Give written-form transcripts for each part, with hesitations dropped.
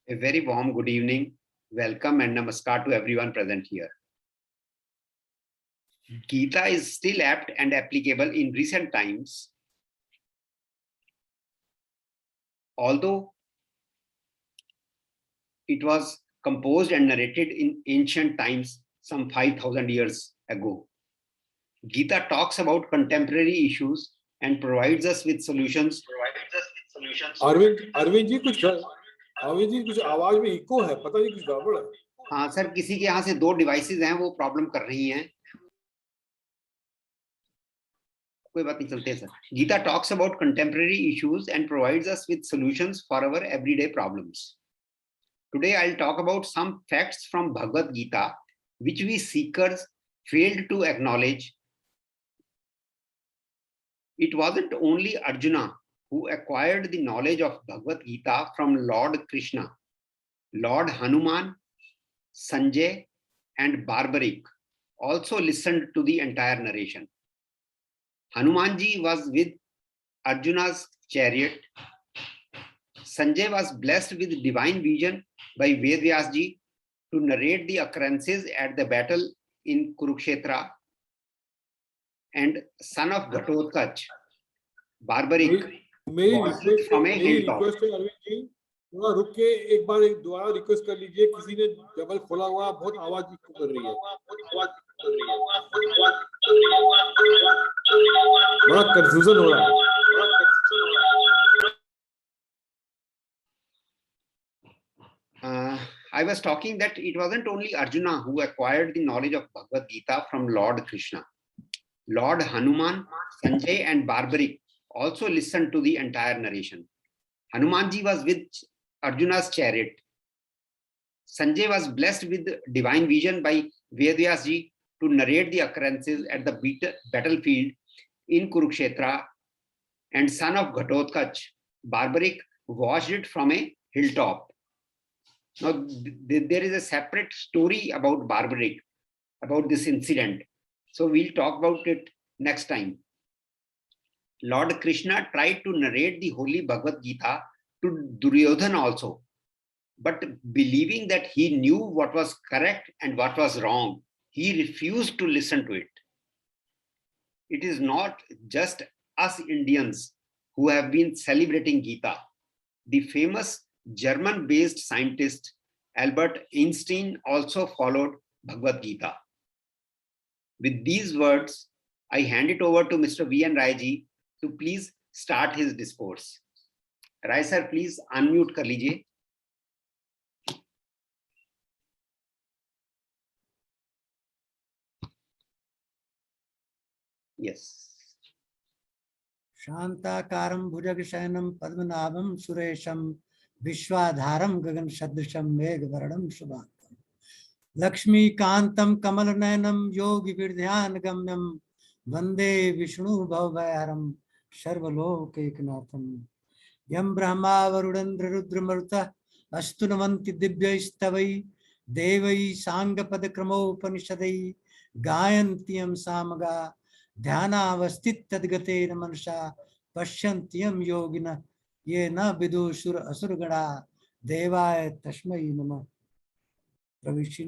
A very warm good evening, welcome and namaskar to everyone present here. Gita is still apt and applicable in recent times. Although it was composed and narrated in ancient times some 5,000 years ago. Gita talks about contemporary issues and provides us with solutions. Arvind ji कुछ आवाज में eco है, पता नहीं कुछ गड़बड़ है। हाँ सर, किसी के यहाँ से दो डिवाइसेस हैं, वो प्रॉब्लम कर रही हैं। कोई बात नहीं, चलते हैं sir. Gita talks about contemporary issues and provides us with solutions for our everyday problems. Today I'll talk about some facts from Bhagavad Gita which we seekers failed to acknowledge. It wasn't only Arjuna who acquired the knowledge of Bhagavad Gita from Lord Krishna. Lord Hanuman, Sanjay and Barbaric also listened to the entire narration. Hanumanji was with Arjuna's chariot. Sanjay was blessed with divine vision by Vedyas ji to narrate the occurrences at the battle in Kurukshetra. And son of Ghatotkacha, Barbaric, was from a hilltop. Arvind ji थोड़ा रुक के एक बार दोबारा request कर लीजिए, किसी ने double खोला हुआ, बहुत आवाज कर रही है, बड़ा कंफ्यूजन हो रहा है। I was talking that it wasn't only Arjuna who acquired the knowledge of Bhagavad Gita from Lord Krishna. Lord Hanuman, Sanjay and Barbaric also listened to the entire narration. Hanumanji was with Arjuna's chariot. Sanjay was blessed with divine vision by Vedyas ji to narrate the occurrences at the battlefield in Kurukshetra, and son of Ghatotkacha, Barbaric, watched it from a hilltop. Now, there is a separate story about Barbaric, about this incident. So we'll talk about it next time. Lord Krishna tried to narrate the holy Bhagavad Gita to Duryodhana also, but believing that he knew what was correct and what was wrong, he refused to listen to it. It is not just us Indians who have been celebrating Gita. The famous German-based scientist Albert Einstein also followed Bhagavad Gita. With these words, I hand it over to Mr. V.N. Rai ji to please start his discourse. Rai sir, please unmute कर लीजिए. Yes. शांताकारं भुजगशयनं पद्मनाभं सुरेशं विश्वाधारं गगनसदृशं मेघवर्णं शुभांगं लक्ष्मीकान्तं कमलनयनं योगिविध्यानगम्यं वन्दे विष्णु भवभयहरं सर्वलोकैकनाथं यं ब्रह्मा वरुणेन्द्र रुद्रमरुतः अस्तुन्वन्ति दिव्यैस्तवैः देवैः साङ्गपदक्रमोपनिषदैः गायन्ति यं सामगा ध्यानावस्थित तद्गतेन मनसा पश्यन्त्यं योगिनः ये न विदुषुर असुरगणा देवाय तस्मै नमः। प्रविश्य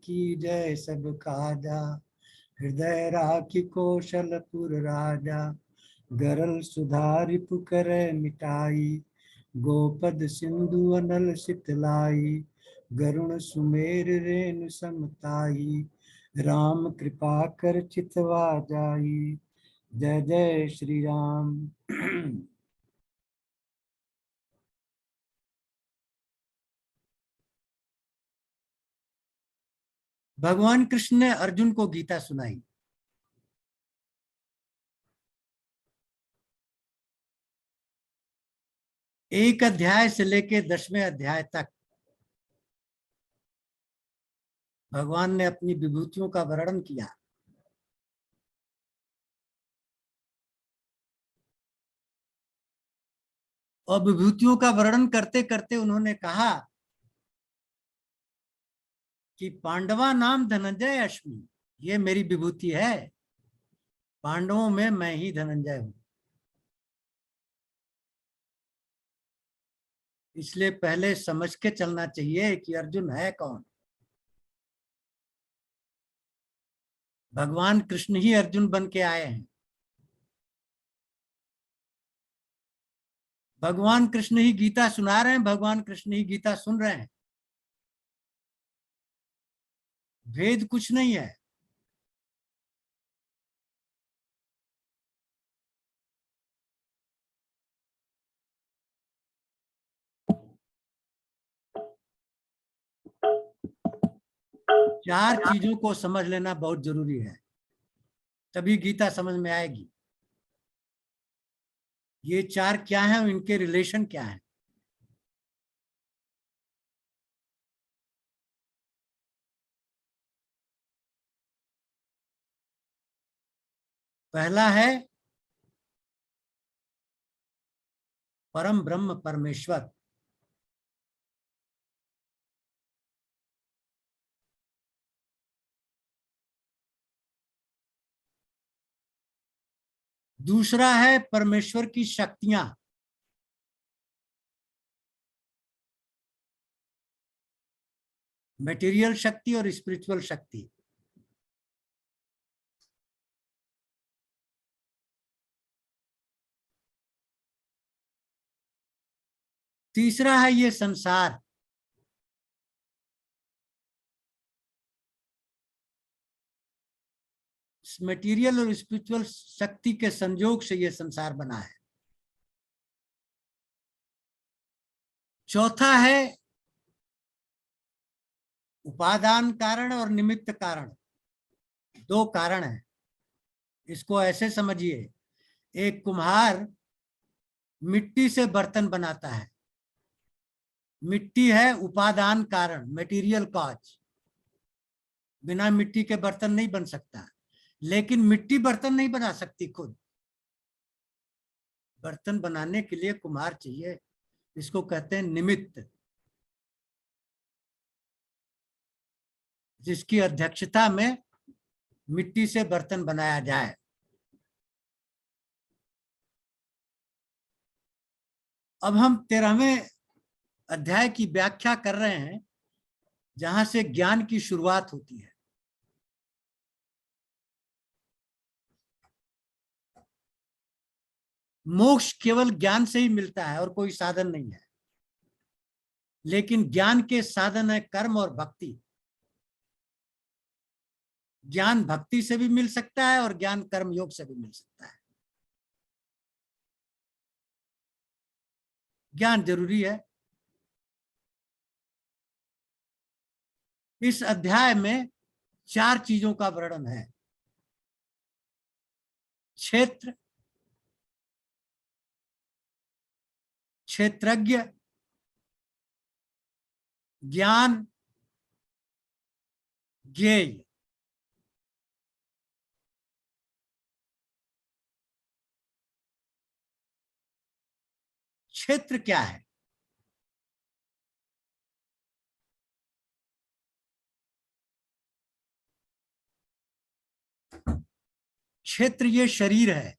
की जय सब काजा हृदय राखी कौशलपुर राजा गरल सुधारि पुकर मिटाई गोपद सिंधु अनल सितलाई गरुण सुमेर रेणु समताई राम कृपा कर चितवा जाई जय जय श्री राम। भगवान कृष्ण ने अर्जुन को गीता सुनाई। एक अध्याय से लेकर 10वें अध्याय तक भगवान ने अपनी विभूतियों का वर्णन किया। और विभूतियों का वर्णन करते करते उन्होंने कहा कि पांडवा नाम धनंजय अस्मि, ये मेरी विभूति है, पांडवों में मैं ही धनंजय हूं। इसलिए पहले समझ के चलना चाहिए कि अर्जुन है कौन। भगवान कृष्ण ही अर्जुन बन के आए हैं। भगवान कृष्ण ही गीता सुना रहे हैं, भगवान कृष्ण ही गीता सुन रहे हैं। भेद कुछ नहीं है। चार चीजों को समझ लेना बहुत जरूरी है, तभी गीता समझ में आएगी। ये चार क्या हैं और इनके रिलेशन क्या है। पहला है परम ब्रह्म परमेश्वर। दूसरा है परमेश्वर की शक्तियां। मटेरियल शक्ति और स्पिरिचुअल शक्ति। तीसरा है ये संसार। मटेरियल और स्पिरिचुअल शक्ति के संयोग से ये संसार बना है। चौथा है उपादान कारण और निमित्त कारण। दो कारण है, इसको ऐसे समझिए। एक कुम्हार मिट्टी से बर्तन बनाता है। मिट्टी है उपादान कारण, मटेरियल कॉज। बिना मिट्टी के बर्तन नहीं बन सकता। लेकिन मिट्टी बर्तन नहीं बना सकती खुद। बर्तन बनाने के लिए कुम्हार चाहिए, इसको कहते हैं निमित्त, जिसकी अध्यक्षता में मिट्टी से बर्तन बनाया जाए। अब हम 13वें अध्याय की व्याख्या कर रहे हैं, जहां से ज्ञान की शुरुआत होती है। मोक्ष केवल ज्ञान से ही मिलता है और कोई साधन नहीं है। लेकिन ज्ञान के साधन है कर्म और भक्ति। ज्ञान भक्ति से भी मिल सकता है और ज्ञान कर्म योग से भी मिल सकता है। ज्ञान जरूरी है। इस अध्याय में चार चीजों का वर्णन है। क्षेत्र, क्षेत्रज्ञ, ज्ञान, ज्ञेय। क्षेत्र क्या है? क्षेत्र ये शरीर है।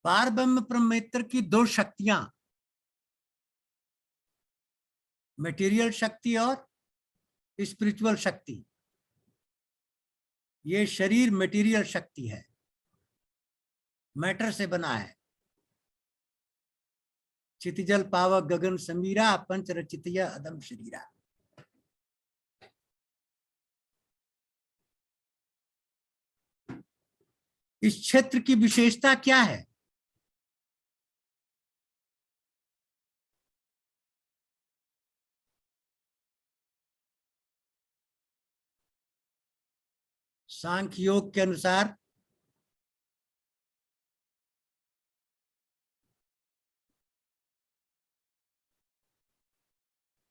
पार ब्रह्म परमेश्वर की दो शक्तियां, मटेरियल शक्ति और स्पिरिचुअल शक्ति। ये शरीर मटेरियल शक्ति है, मैटर से बना है। चितिजल पावक गगन समीरा, पंच रचितय अदम शरीरा। इस क्षेत्र की विशेषता क्या है? सांख्य योग के अनुसार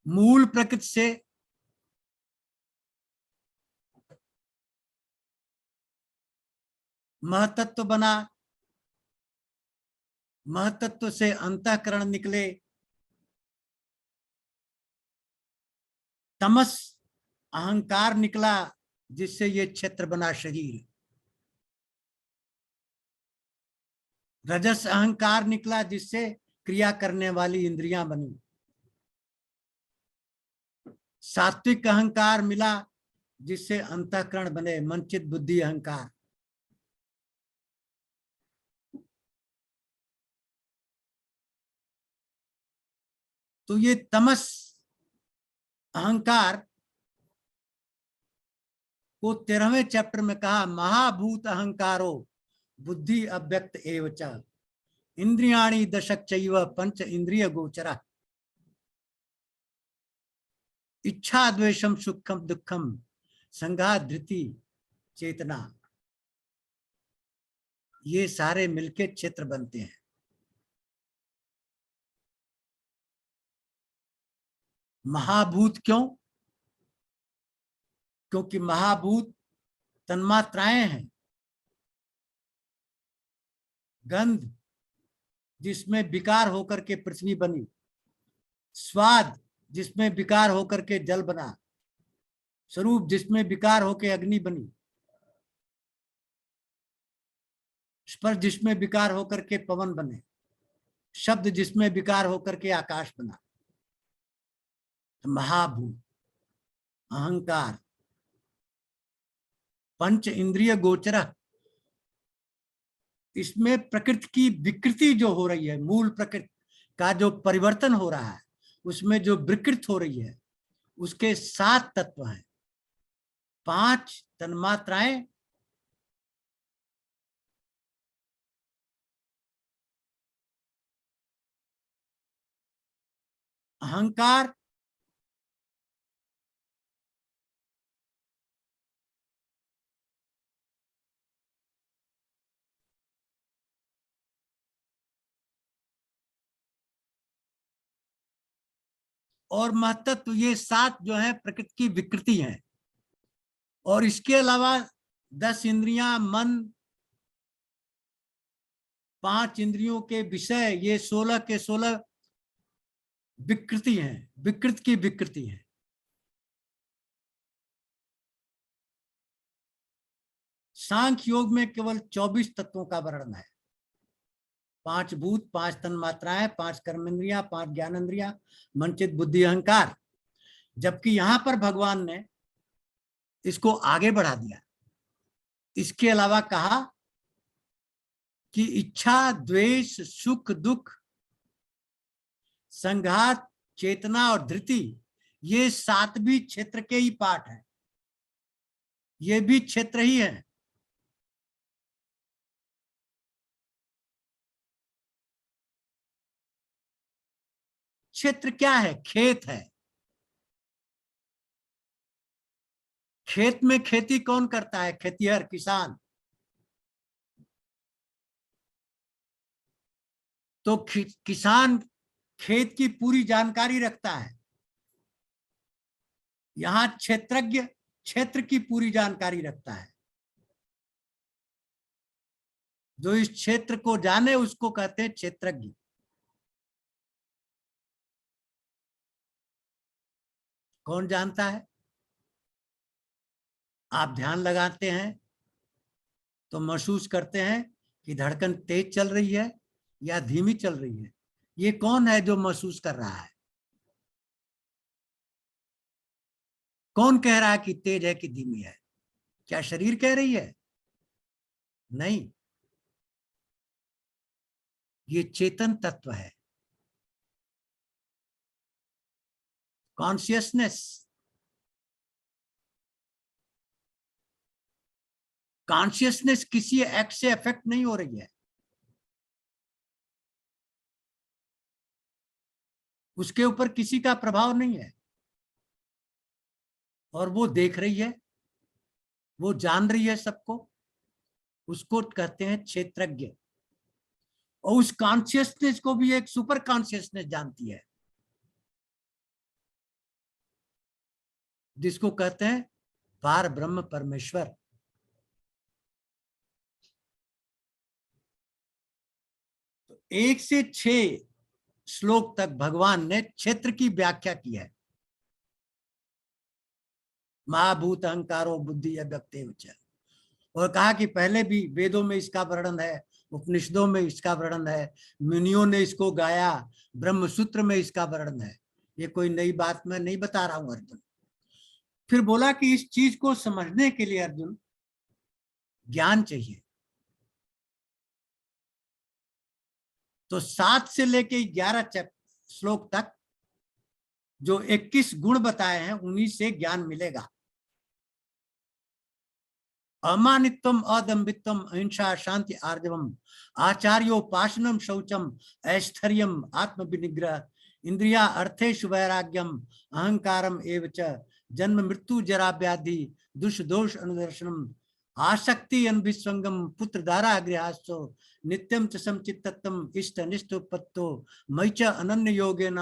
मूल प्रकृति से महतत्व बना, महतत्व से अंतःकरण निकले, तमस अहंकार निकला, जिससे ये क्षेत्र बना शरीर। रजस अहंकार निकला, जिससे क्रिया करने वाली इंद्रियां बनी। सात्विक अहंकार मिला, जिससे अंतःकरण बने, मनचित बुद्धि अहंकार। तो ये तमस अहंकार को 13वें चैप्टर में कहा, महाभूत अहंकारो बुद्धि अव्यक्त एवच इंद्रियाणि दशक चैव पंच इंद्रिय गोचरा इच्छा द्वेषम सुखम दुखम संघात धृति चेतना। ये सारे मिलके क्षेत्र बनते हैं। महाभूत क्यों? क्योंकि महाभूत तन्मात्राएं हैं। गंध जिसमें विकार होकर के पृथ्वी बनी, स्वाद जिसमें विकार होकर के जल बना, स्वरूप जिसमें विकार होकर अग्नि बनी, स्पर्श जिसमें विकार होकर के पवन बने, शब्द जिसमें विकार होकर के आकाश बना। तो महाभूत अहंकार पंच इंद्रिय गोचर, इसमें प्रकृति की विकृति जो हो रही है, मूल प्रकृति का जो परिवर्तन हो रहा है, उसमें जो विकृत हो रही है, उसके 7 तत्व हैं, 5 तन्मात्राएं, अहंकार, और महत्त्व। ये 7 जो है प्रकृति की विकृति हैं। और इसके अलावा 10 इंद्रियां, मन, 5 इंद्रियों के विषय, ये 16 के 16 विकृति हैं, विकृत की विकृति है। सांख्य योग में केवल 24 तत्वों का वर्णन है। 5 भूत, 5 तन्मात्राएं, 5 कर्मेंद्रियां, 5 ज्ञानेंद्रियां, मनचित बुद्धि अहंकार। जबकि यहां पर भगवान ने इसको आगे बढ़ा दिया। इसके अलावा कहा कि इच्छा, द्वेष, सुख, दुख, संघात, चेतना और धृति, ये 7 भी क्षेत्र के ही पार्ट हैं। ये भी क्षेत्र ही है। क्षेत्र क्या है? खेत है। खेत में खेती कौन करता है? खेतिहर, किसान। तो किसान खेत की पूरी जानकारी रखता है। यहां क्षेत्रज्ञ क्षेत्र की पूरी जानकारी रखता है। जो इस क्षेत्र को जाने उसको कहते हैं क्षेत्रज्ञ। कौन जानता है? आप ध्यान लगाते हैं तो महसूस करते हैं कि धड़कन तेज चल रही है या धीमी चल रही है। ये कौन है जो महसूस कर रहा है? कौन कह रहा है कि तेज है कि धीमी है? क्या शरीर कह रही है? नहीं, ये चेतन तत्व है, कॉन्शियसनेस। कॉन्शियसनेस किसी एक्ट से अफेक्ट नहीं हो रही है। उसके ऊपर किसी का प्रभाव नहीं है। और वो देख रही है, वो जान रही है सबको। उसको कहते हैं क्षेत्रज्ञ। और उस कॉन्शियसनेस को भी एक सुपर कॉन्शियसनेस जानती है, जिसको कहते हैं पार ब्रह्म परमेश्वर। तो 1 से 6 श्लोक तक भगवान ने क्षेत्र की व्याख्या की है। महाभूत अहंकारो बुद्धि अव्यक्तेव च। और कहा कि पहले भी वेदों में इसका वर्णन है, उपनिषदों में इसका वर्णन है, मुनियों ने इसको गाया, ब्रह्म सूत्र में इसका वर्णन है। ये कोई नई बात मैं नहीं बता रहा हूं अर्जुन। फिर बोला कि इस चीज को समझने के लिए अर्जुन ज्ञान चाहिए। तो 7 से लेके 11 श्लोक तक जो 21 गुण बताए हैं उन्हीं से ज्ञान मिलेगा। अमानित्वम, अदम्भित्वम, अहिंसा, शांति, आर्जवम, आचार्योपासनम, शौचम, ऐश्वर्यम, आत्मविनिग्रह, इंद्रिया अर्थेषु वैराग्यम, अहंकारम एवच, जन्म मृत्यु जरा व्याधि, दुष्दोष अनुदर्शनम, आसक्ति अनभिसंगम, पुत्र धारा गृहस्थो, नित्यम च समचित्तत्वम, इष्ट अनिष्ट उपत्तो, मयि च अनन्य योगेन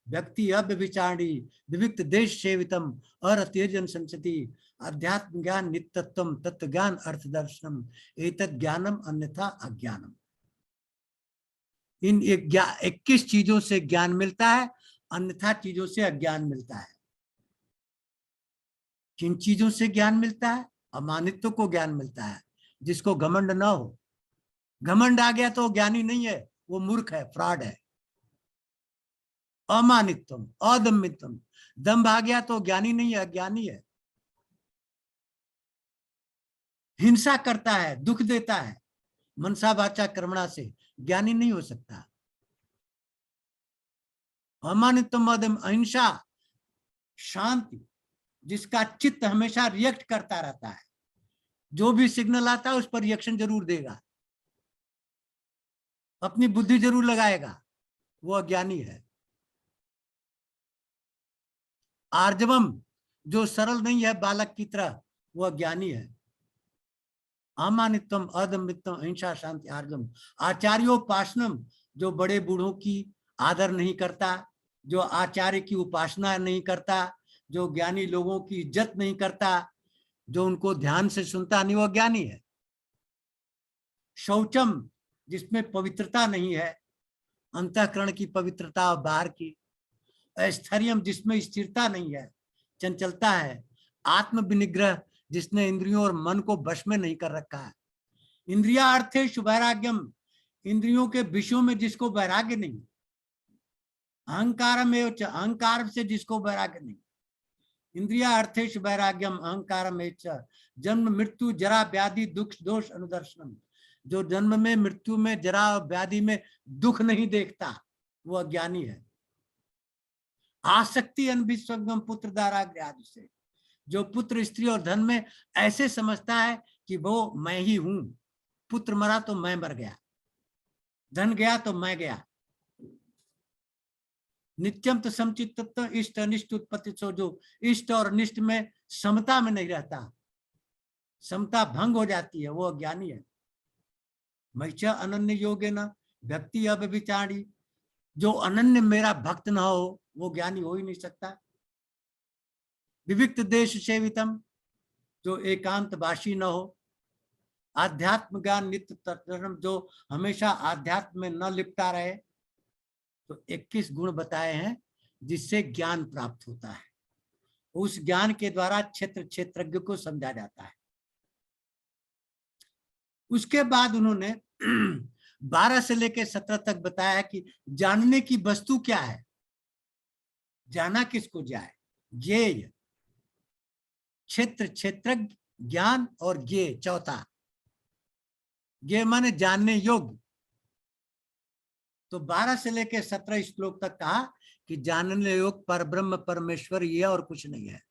व्यक्ति अव्यभिचारी, विविक्त देश सेवितम, अरतिर्जन संसति, अध्यात्म ज्ञान नित्यत्वम, तत्व ज्ञान अर्थ दर्शनम, एतत् ज्ञानम अन्यथा अज्ञानम। इन 21 चीजों से ज्ञान मिलता है, अन्यथा चीजों से अज्ञान मिलता है। किन चीजों से ज्ञान मिलता है? अमानित्व को ज्ञान मिलता है, जिसको घमंड ना हो। घमंड आ गया तो ज्ञानी नहीं है, वो मूर्ख है, फ्रॉड है। अमानित्वम, अदम्भित्वम, दम्भ आ गया तो ज्ञानी नहीं है, अज्ञानी है। हिंसा करता है, दुख देता है, मनसा वाचा कर्मणा से, ज्ञानी नहीं हो सकता। अमानित्वम, अदम, अहिंसा, शांति, जिसका चित्त हमेशा रिएक्ट करता रहता है, जो भी सिग्नल आता है उस पर रिएक्शन जरूर देगा, अपनी बुद्धि जरूर लगाएगा, वो अज्ञानी है। आर्जवम, जो सरल नहीं है बालक की तरह, वो अज्ञानी है। अमानित्वम, अदम्भित्वम, अहिंसा, शांति, आर्जवम, आचार्योपासनम, जो बड़े बूढ़ों की आदर नहीं करता, जो आचार्य की उपासना नहीं करता, जो ज्ञानी लोगों की इज्जत नहीं करता, जो उनको ध्यान से सुनता नहीं, वो ज्ञानी है। शौचम, जिसमें पवित्रता नहीं है, अंतःकरण की पवित्रता और बाहर की। ऐश्वर्यम, जिसमें स्थिरता नहीं है, चंचलता है। आत्म विनिग्रह, जिसने इंद्रियों और मन को वश में नहीं कर रखा है। इंद्रिया अर्थेषु वैराग्यम, इंद्रियों के विषयों में जिसको वैराग्य नहीं। अहंकारम एवच, अहंकार से जिसको वैराग्य नहीं। इंद्रिया अर्थेषु वैराग्यम, अहंकारम एवच, जन्म मृत्यु जरा व्याधि दुख दोष अनुदर्शनम, जो जन्म में, मृत्यु में, जरा और व्याधि में दुख नहीं देखता, वो अज्ञानी है। आसक्ति अनभिसंगम, पुत्र धारा गृहस्थी से, जो पुत्र स्त्री और धन में ऐसे समझता है कि वो मैं ही हूं, पुत्र मरा तो मैं मर गया, धन गया तो मैं गया। नित्यम तो समचित्तत्व, इष्ट अनिष्ट उत्पत्ति, सो जो इष्ट और अनिष्ट में समता में नहीं रहता, समता भंग हो जाती है, वो अज्ञानी है। मयि च अनन्य योगेन व्यक्ति अव्यभिचारी, जो अनन्य मेरा भक्त न हो वो ज्ञानी हो ही नहीं सकता। विविक्त देश सेवितम, जो एकांतवासी न हो। आध्यात्म ज्ञान नित्य तत्व, जो हमेशा आध्यात्म में न लिपटा रहे। तो 21 गुण बताए हैं जिससे ज्ञान प्राप्त होता है। उस ज्ञान के द्वारा क्षेत्रज्ञ को समझा जाता है। उसके बाद उन्होंने 12 से लेकर 17 तक बताया कि जानने की वस्तु क्या है, जाना किसको जाए। ज्ञेय, क्षेत्रज्ञ, ज्ञान और ज्ञेय चौथा। ज्ञेय माने जानने योग्य। तो 12 से लेकर 17 श्लोक तक कहा कि जानने योग्य पर ब्रह्म परमेश्वर ये और कुछ नहीं है।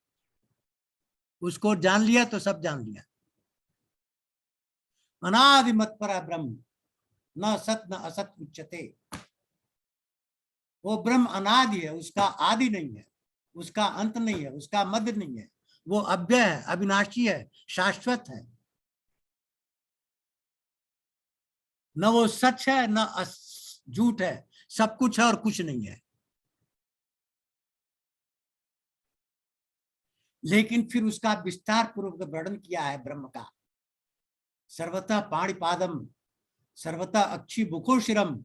उसको जान लिया तो सब जान लिया। अनादिमत पर ब्रह्म, न सत न असत उच्यते। वो ब्रह्म अनादि है, उसका आदि नहीं है, उसका अंत नहीं है, उसका मध्य नहीं है। वो अव्यय है, अविनाशी है, शाश्वत है। न वो सच है न झूठ है, सब कुछ है और कुछ नहीं है। लेकिन फिर उसका विस्तार पूर्वक वर्णन किया है ब्रह्म का। सर्वतः पाणिपादम, सर्वतः अक्षी बुकोशिरम,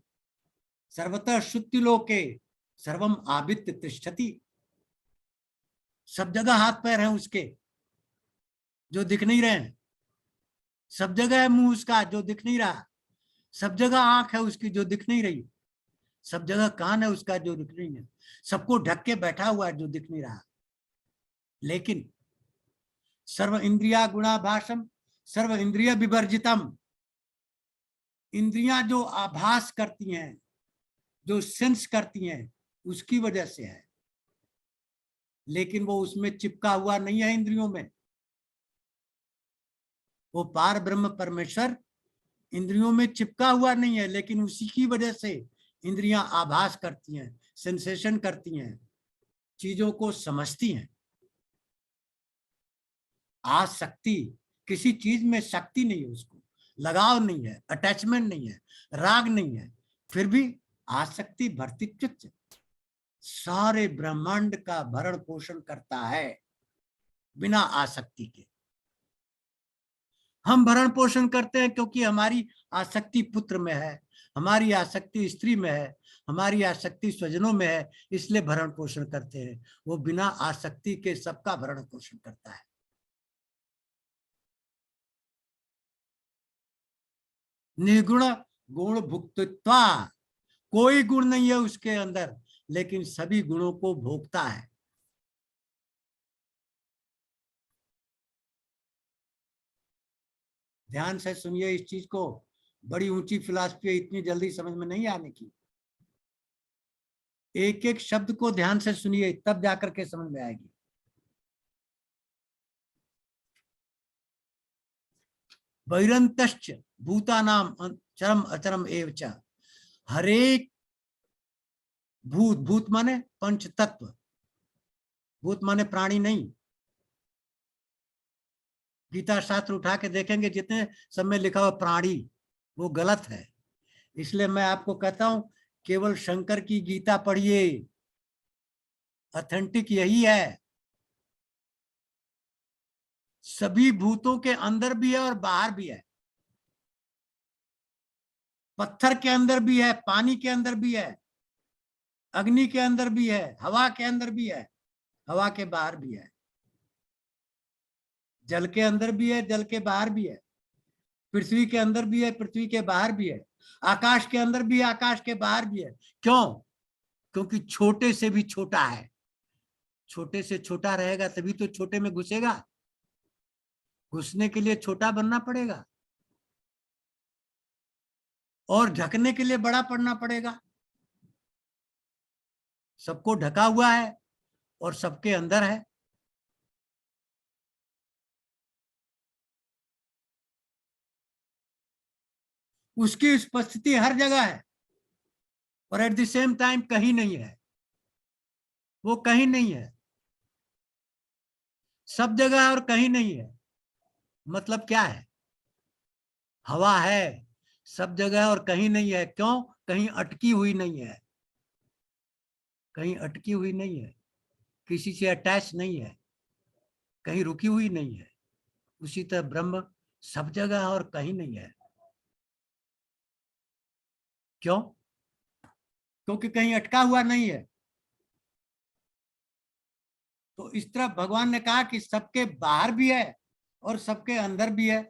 सर्वतः शुद्धिलोके सर्वम आवित्य तिष्ठति। सब जगह हाथ पैर हैं उसके, जो दिख नहीं रहे हैं, सब जगह है मुंह उसका जो दिख नहीं रहा, सब जगह आंख है उसकी जो दिख नहीं रही, सब जगह कान है उसका जो दिख नहीं है, सबको ढक के बैठा हुआ है जो दिख नहीं रहा। लेकिन सर्व इंद्रिया गुणाभासम सर्व इंद्रिय विवर्जितम, इंद्रियां जो आभास करती हैं, जो सेंस करती हैं, उसकी वजह से है, लेकिन वो उसमें चिपका हुआ नहीं है इंद्रियों में। वो पार ब्रह्म परमेश्वर इंद्रियों में चिपका हुआ नहीं है, लेकिन उसी की वजह से इंद्रियां आभास करती हैं, सेंसेशन करती हैं, चीजों को समझती हैं। आसक्ति, किसी चीज में शक्ति नहीं है, उसको लगाव नहीं है, अटैचमेंट नहीं है, राग नहीं है, फिर भी आसक्ति भर्ती चित्त सारे ब्रह्मांड का भरण पोषण करता है बिना आसक्ति के। हम भरण पोषण करते हैं क्योंकि हमारी आसक्ति पुत्र में है, हमारी आसक्ति स्त्री में है, हमारी आसक्ति स्वजनों में है, इसलिए भरण पोषण करते हैं। वो बिना आसक्ति के सबका भरण पोषण करता है। निर्गुण गुण भुक्तत्वा, कोई गुण नहीं है उसके अंदर, लेकिन सभी गुणों को भोगता है। ध्यान से सुनिए इस चीज को, बड़ी ऊंची फिलॉसफी है, इतनी जल्दी समझ में नहीं आने की। एक एक शब्द को ध्यान से सुनिए, तब जाकर के समझ में आएगी। बहिरंतश्च भूतानाम चरम अचरम एव च, हरेक भूत, भूत माने पंच तत्व, भूत माने प्राणी नहीं। गीता शास्त्र उठा के देखेंगे जितने सब में लिखा हुआ प्राणी, वो गलत है। इसलिए मैं आपको कहता हूं केवल शंकर की गीता पढ़िए, ऑथेंटिक यही है। सभी भूतों के अंदर भी है और बाहर भी है, पत्थर के अंदर भी है, पानी के अंदर भी है, अग्नि के अंदर भी है, हवा के अंदर भी है, हवा के बाहर भी है, जल के अंदर भी है, जल के बाहर भी है, पृथ्वी के अंदर भी है, पृथ्वी के बाहर भी है, आकाश के अंदर भी है, आकाश के बाहर भी है। क्यों? क्योंकि छोटे से भी छोटा है। छोटे से छोटा रहेगा तभी तो छोटे में घुसेगा, घुसने के लिए छोटा बनना पड़ेगा और ढकने के लिए बड़ा पड़ना पड़ेगा। सबको ढका हुआ है और सबके अंदर है। उसकी उपस्थिति हर जगह है और एट द सेम टाइम कहीं नहीं है। वो कहीं नहीं है, सब जगह है और कहीं नहीं है। मतलब क्या है? हवा है सब जगह और कहीं नहीं है। क्यों? कहीं अटकी हुई नहीं है, कहीं अटकी हुई नहीं है, किसी से अटैच नहीं है, कहीं रुकी हुई नहीं है। उसी तरह ब्रह्म सब जगह है और कहीं नहीं है। क्यों? क्योंकि कहीं अटका हुआ नहीं है। तो इस तरह भगवान ने कहा कि सबके बाहर भी है और सबके अंदर भी है,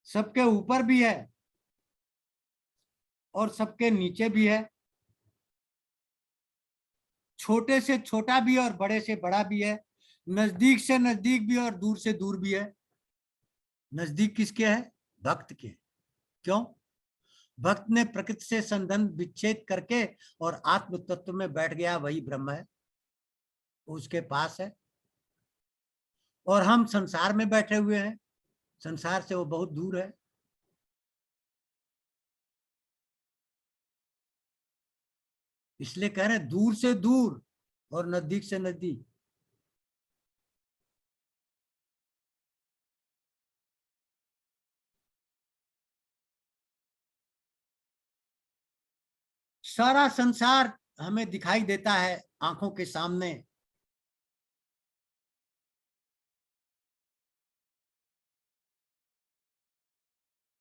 सबके ऊपर भी है और सबके नीचे भी है, छोटे से छोटा भी और बड़े से बड़ा भी है, नजदीक से नजदीक भी और दूर से दूर भी है। नजदीक किसके है? भक्त के। क्यों? भक्त ने प्रकृति से संबंध विच्छेद करके और आत्म तत्व में बैठ गया, वही ब्रह्म है, उसके पास है। और हम संसार में बैठे हुए हैं, संसार से वो बहुत दूर है। इसलिए कह रहे हैं दूर से दूर और नजदीक से नजदीक। सारा संसार हमें दिखाई देता है आंखों के सामने।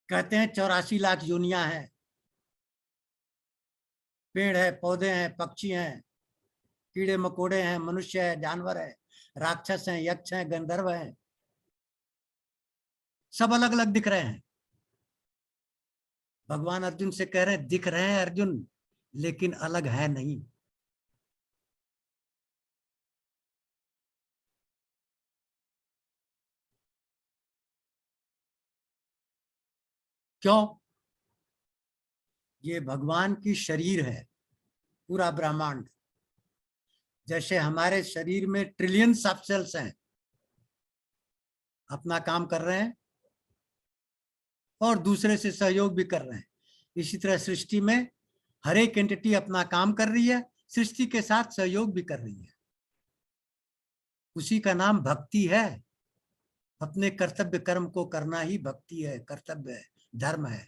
कहते हैं 84 लाख योनियां हैं, पेड़ है, पौधे हैं, पक्षी हैं, कीड़े मकोड़े हैं, मनुष्य है, जानवर है, राक्षस हैं, यक्ष हैं, गंधर्व हैं, सब अलग अलग दिख रहे हैं। भगवान अर्जुन से कह रहे हैं दिख रहे हैं अर्जुन, लेकिन अलग है नहीं। क्यों? ये भगवान की शरीर है, पूरा ब्रह्मांड। जैसे हमारे शरीर में ट्रिलियंस ऑफ सेल्स हैं, अपना काम कर रहे हैं और दूसरे से सहयोग भी कर रहे हैं। इसी तरह सृष्टि में हर एक एंटिटी अपना काम कर रही है, सृष्टि के साथ सहयोग भी कर रही है। उसी का नाम भक्ति है। अपने कर्तव्य कर्म को करना ही भक्ति है, कर्तव्य है, धर्म है।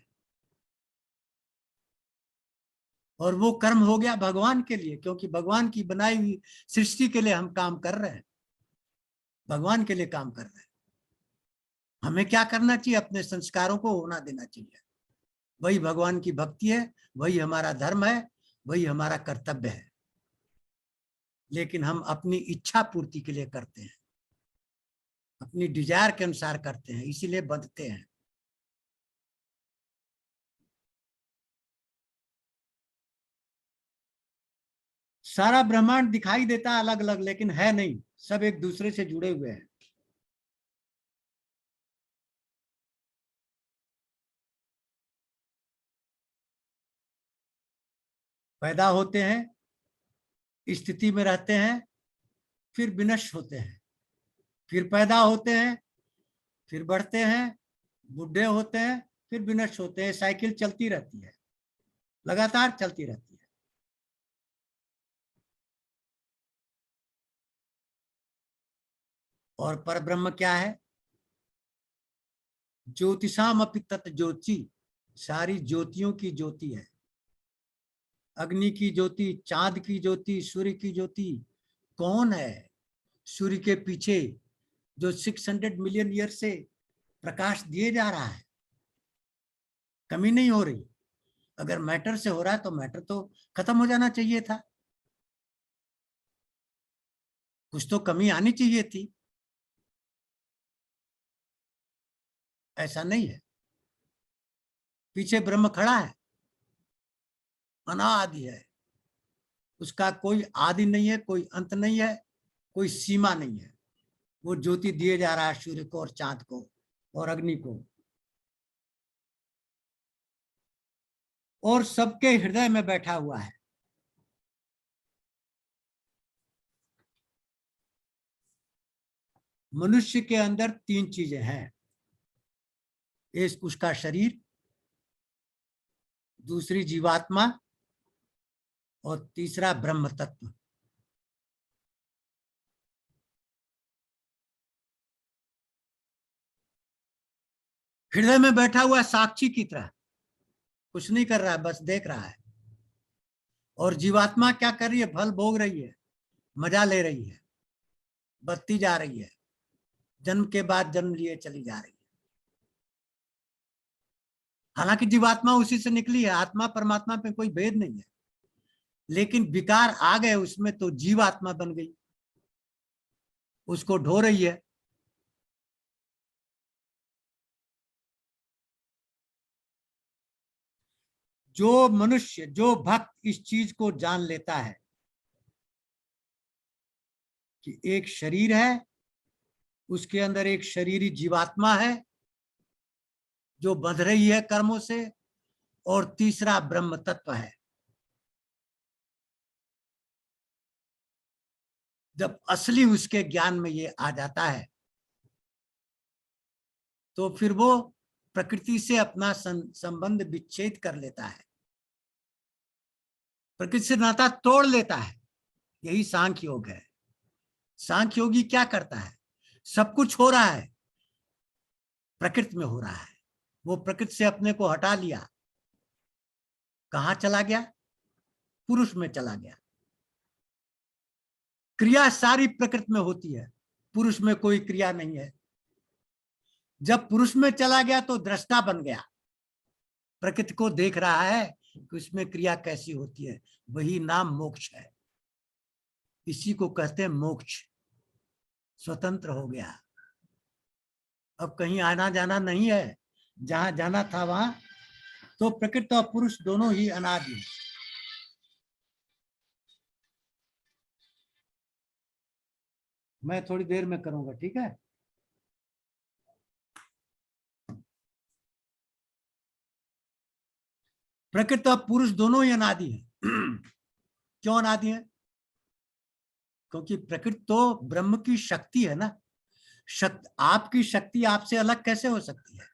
और वो कर्म हो गया भगवान के लिए, क्योंकि भगवान की बनाई हुई सृष्टि के लिए हम काम कर रहे हैं, भगवान के लिए काम कर रहे हैं। हमें क्या करना चाहिए? अपने संस्कारों को होना देना चाहिए। वही भगवान की भक्ति है, वही हमारा धर्म है, वही हमारा कर्तव्य है। लेकिन हम अपनी इच्छा पूर्ति के लिए करते हैं, अपनी डिजायर के अनुसार करते हैं, इसीलिए बंधते हैं। सारा ब्रह्मांड दिखाई देता है अलग अलग, लेकिन है नहीं, सब एक दूसरे से जुड़े हुए हैं। पैदा होते हैं, स्थिति में रहते हैं, फिर विनष्ट होते हैं, फिर पैदा होते हैं, फिर बढ़ते हैं, बुढ़े होते हैं, फिर विनष्ट होते हैं। साइकिल चलती रहती है, लगातार चलती रहती है। और परब्रह्म क्या है? ज्योतिषाम अपि तत् ज्योति, सारी ज्योतियों की ज्योति है। अग्नि की ज्योति, चांद की ज्योति, सूर्य की ज्योति। कौन है सूर्य के पीछे जो 600 मिलियन ईयर से प्रकाश दिए जा रहा है? कमी नहीं हो रही। अगर मैटर से हो रहा है तो मैटर तो खत्म हो जाना चाहिए था, कुछ तो कमी आनी चाहिए थी। ऐसा नहीं है। पीछे ब्रह्म खड़ा है, अनादि है, उसका कोई आदि नहीं है, कोई अंत नहीं है, कोई सीमा नहीं है। वो ज्योति दिए जा रहा है सूर्य को और चांद को और अग्नि को, और सबके हृदय में बैठा हुआ है। मनुष्य के अंदर 3 चीजें हैं। एक उसका शरीर, दूसरी जीवात्मा, और तीसरा ब्रह्म तत्व। हृदय में बैठा हुआ साक्षी की तरह, कुछ नहीं कर रहा है, बस देख रहा है। और जीवात्मा क्या कर रही है? फल भोग रही है, मजा ले रही है, बढ़ती जा रही है, जन्म के बाद जन्म लिए चली जा रही है। हालांकि जीवात्मा उसी से निकली है, आत्मा परमात्मा पे कोई भेद नहीं है, लेकिन विकार आ गए उसमें तो जीवात्मा बन गई, उसको ढो रही है। जो मनुष्य, जो भक्त इस चीज को जान लेता है कि एक शरीर है, उसके अंदर एक शरीरी जीवात्मा है जो बंध रही है कर्मों से, और तीसरा ब्रह्म तत्व है। जब असली उसके ज्ञान में ये आ जाता है तो फिर वो प्रकृति से अपना संबंध विच्छेद कर लेता है, प्रकृति से नाता तोड़ लेता है। यही सांख्य योग है। सांख्य योगी क्या करता है? सब कुछ हो रहा है, प्रकृति में हो रहा है, वो प्रकृति से अपने को हटा लिया, कहां चला गया? पुरुष में चला गया। क्रिया सारी प्रकृति में होती है, पुरुष में कोई क्रिया नहीं है। जब पुरुष में चला गया तो दृष्टा बन गया, प्रकृति को देख रहा है कि उसमें क्रिया कैसी होती है। वही नाम मोक्ष है, इसी को कहते हैं मोक्ष। स्वतंत्र हो गया, अब कहीं आना जाना नहीं है, जहां जाना था वहां। तो प्रकृति और पुरुष दोनों ही अनादि हैं। मैं थोड़ी देर में करूंगा, ठीक है। प्रकृति और पुरुष दोनों ही अनादि हैं। क्यों अनादि है? क्योंकि प्रकृति तो ब्रह्म की शक्ति है ना। आपकी शक्ति आपसे अलग कैसे हो सकती है?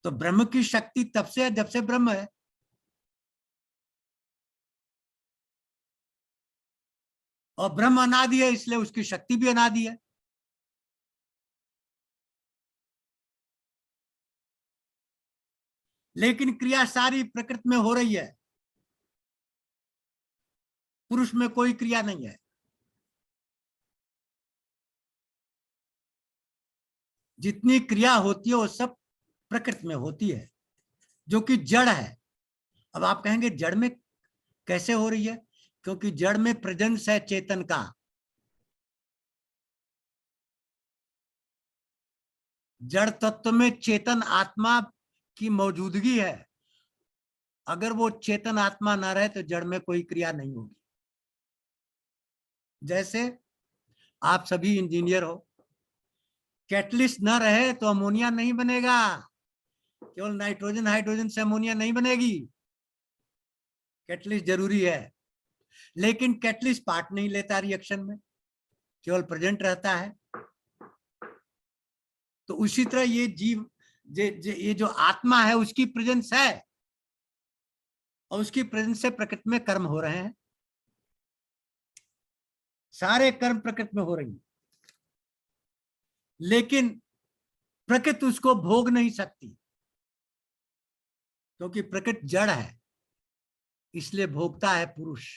तो ब्रह्म की शक्ति तब से है जब से ब्रह्म है। और ब्रह्म अनादि है, इसलिए उसकी शक्ति भी अनादि है। लेकिन क्रिया सारी प्रकृति में हो रही है, पुरुष में कोई क्रिया नहीं है। जितनी क्रिया होती है वो सब प्रकृति में होती है, जो कि जड़ है। अब आप कहेंगे जड़ में कैसे हो रही है? क्योंकि जड़ में प्रेजेंस है चेतन का। जड़ तत्व में चेतन आत्मा की मौजूदगी है। अगर वो चेतन आत्मा ना रहे तो जड़ में कोई क्रिया नहीं होगी। जैसे आप सभी इंजीनियर हो, कैटलिस्ट ना रहे तो अमोनिया नहीं बनेगा। केवल नाइट्रोजन हाइड्रोजन से अमोनिया नहीं बनेगी, कैटलिस्ट जरूरी है। लेकिन कैटलिस्ट पार्ट नहीं लेता रिएक्शन में, केवल प्रेजेंट रहता है। तो उसी तरह ये जीव, ये जो आत्मा है उसकी प्रेजेंस है, और उसकी प्रेजेंस से प्रकृति में कर्म हो रहे हैं। सारे कर्म प्रकृति में हो रही है, लेकिन प्रकृति उसको भोग नहीं सकती, क्योंकि प्रकृति जड़ है। इसलिए भोगता है पुरुष।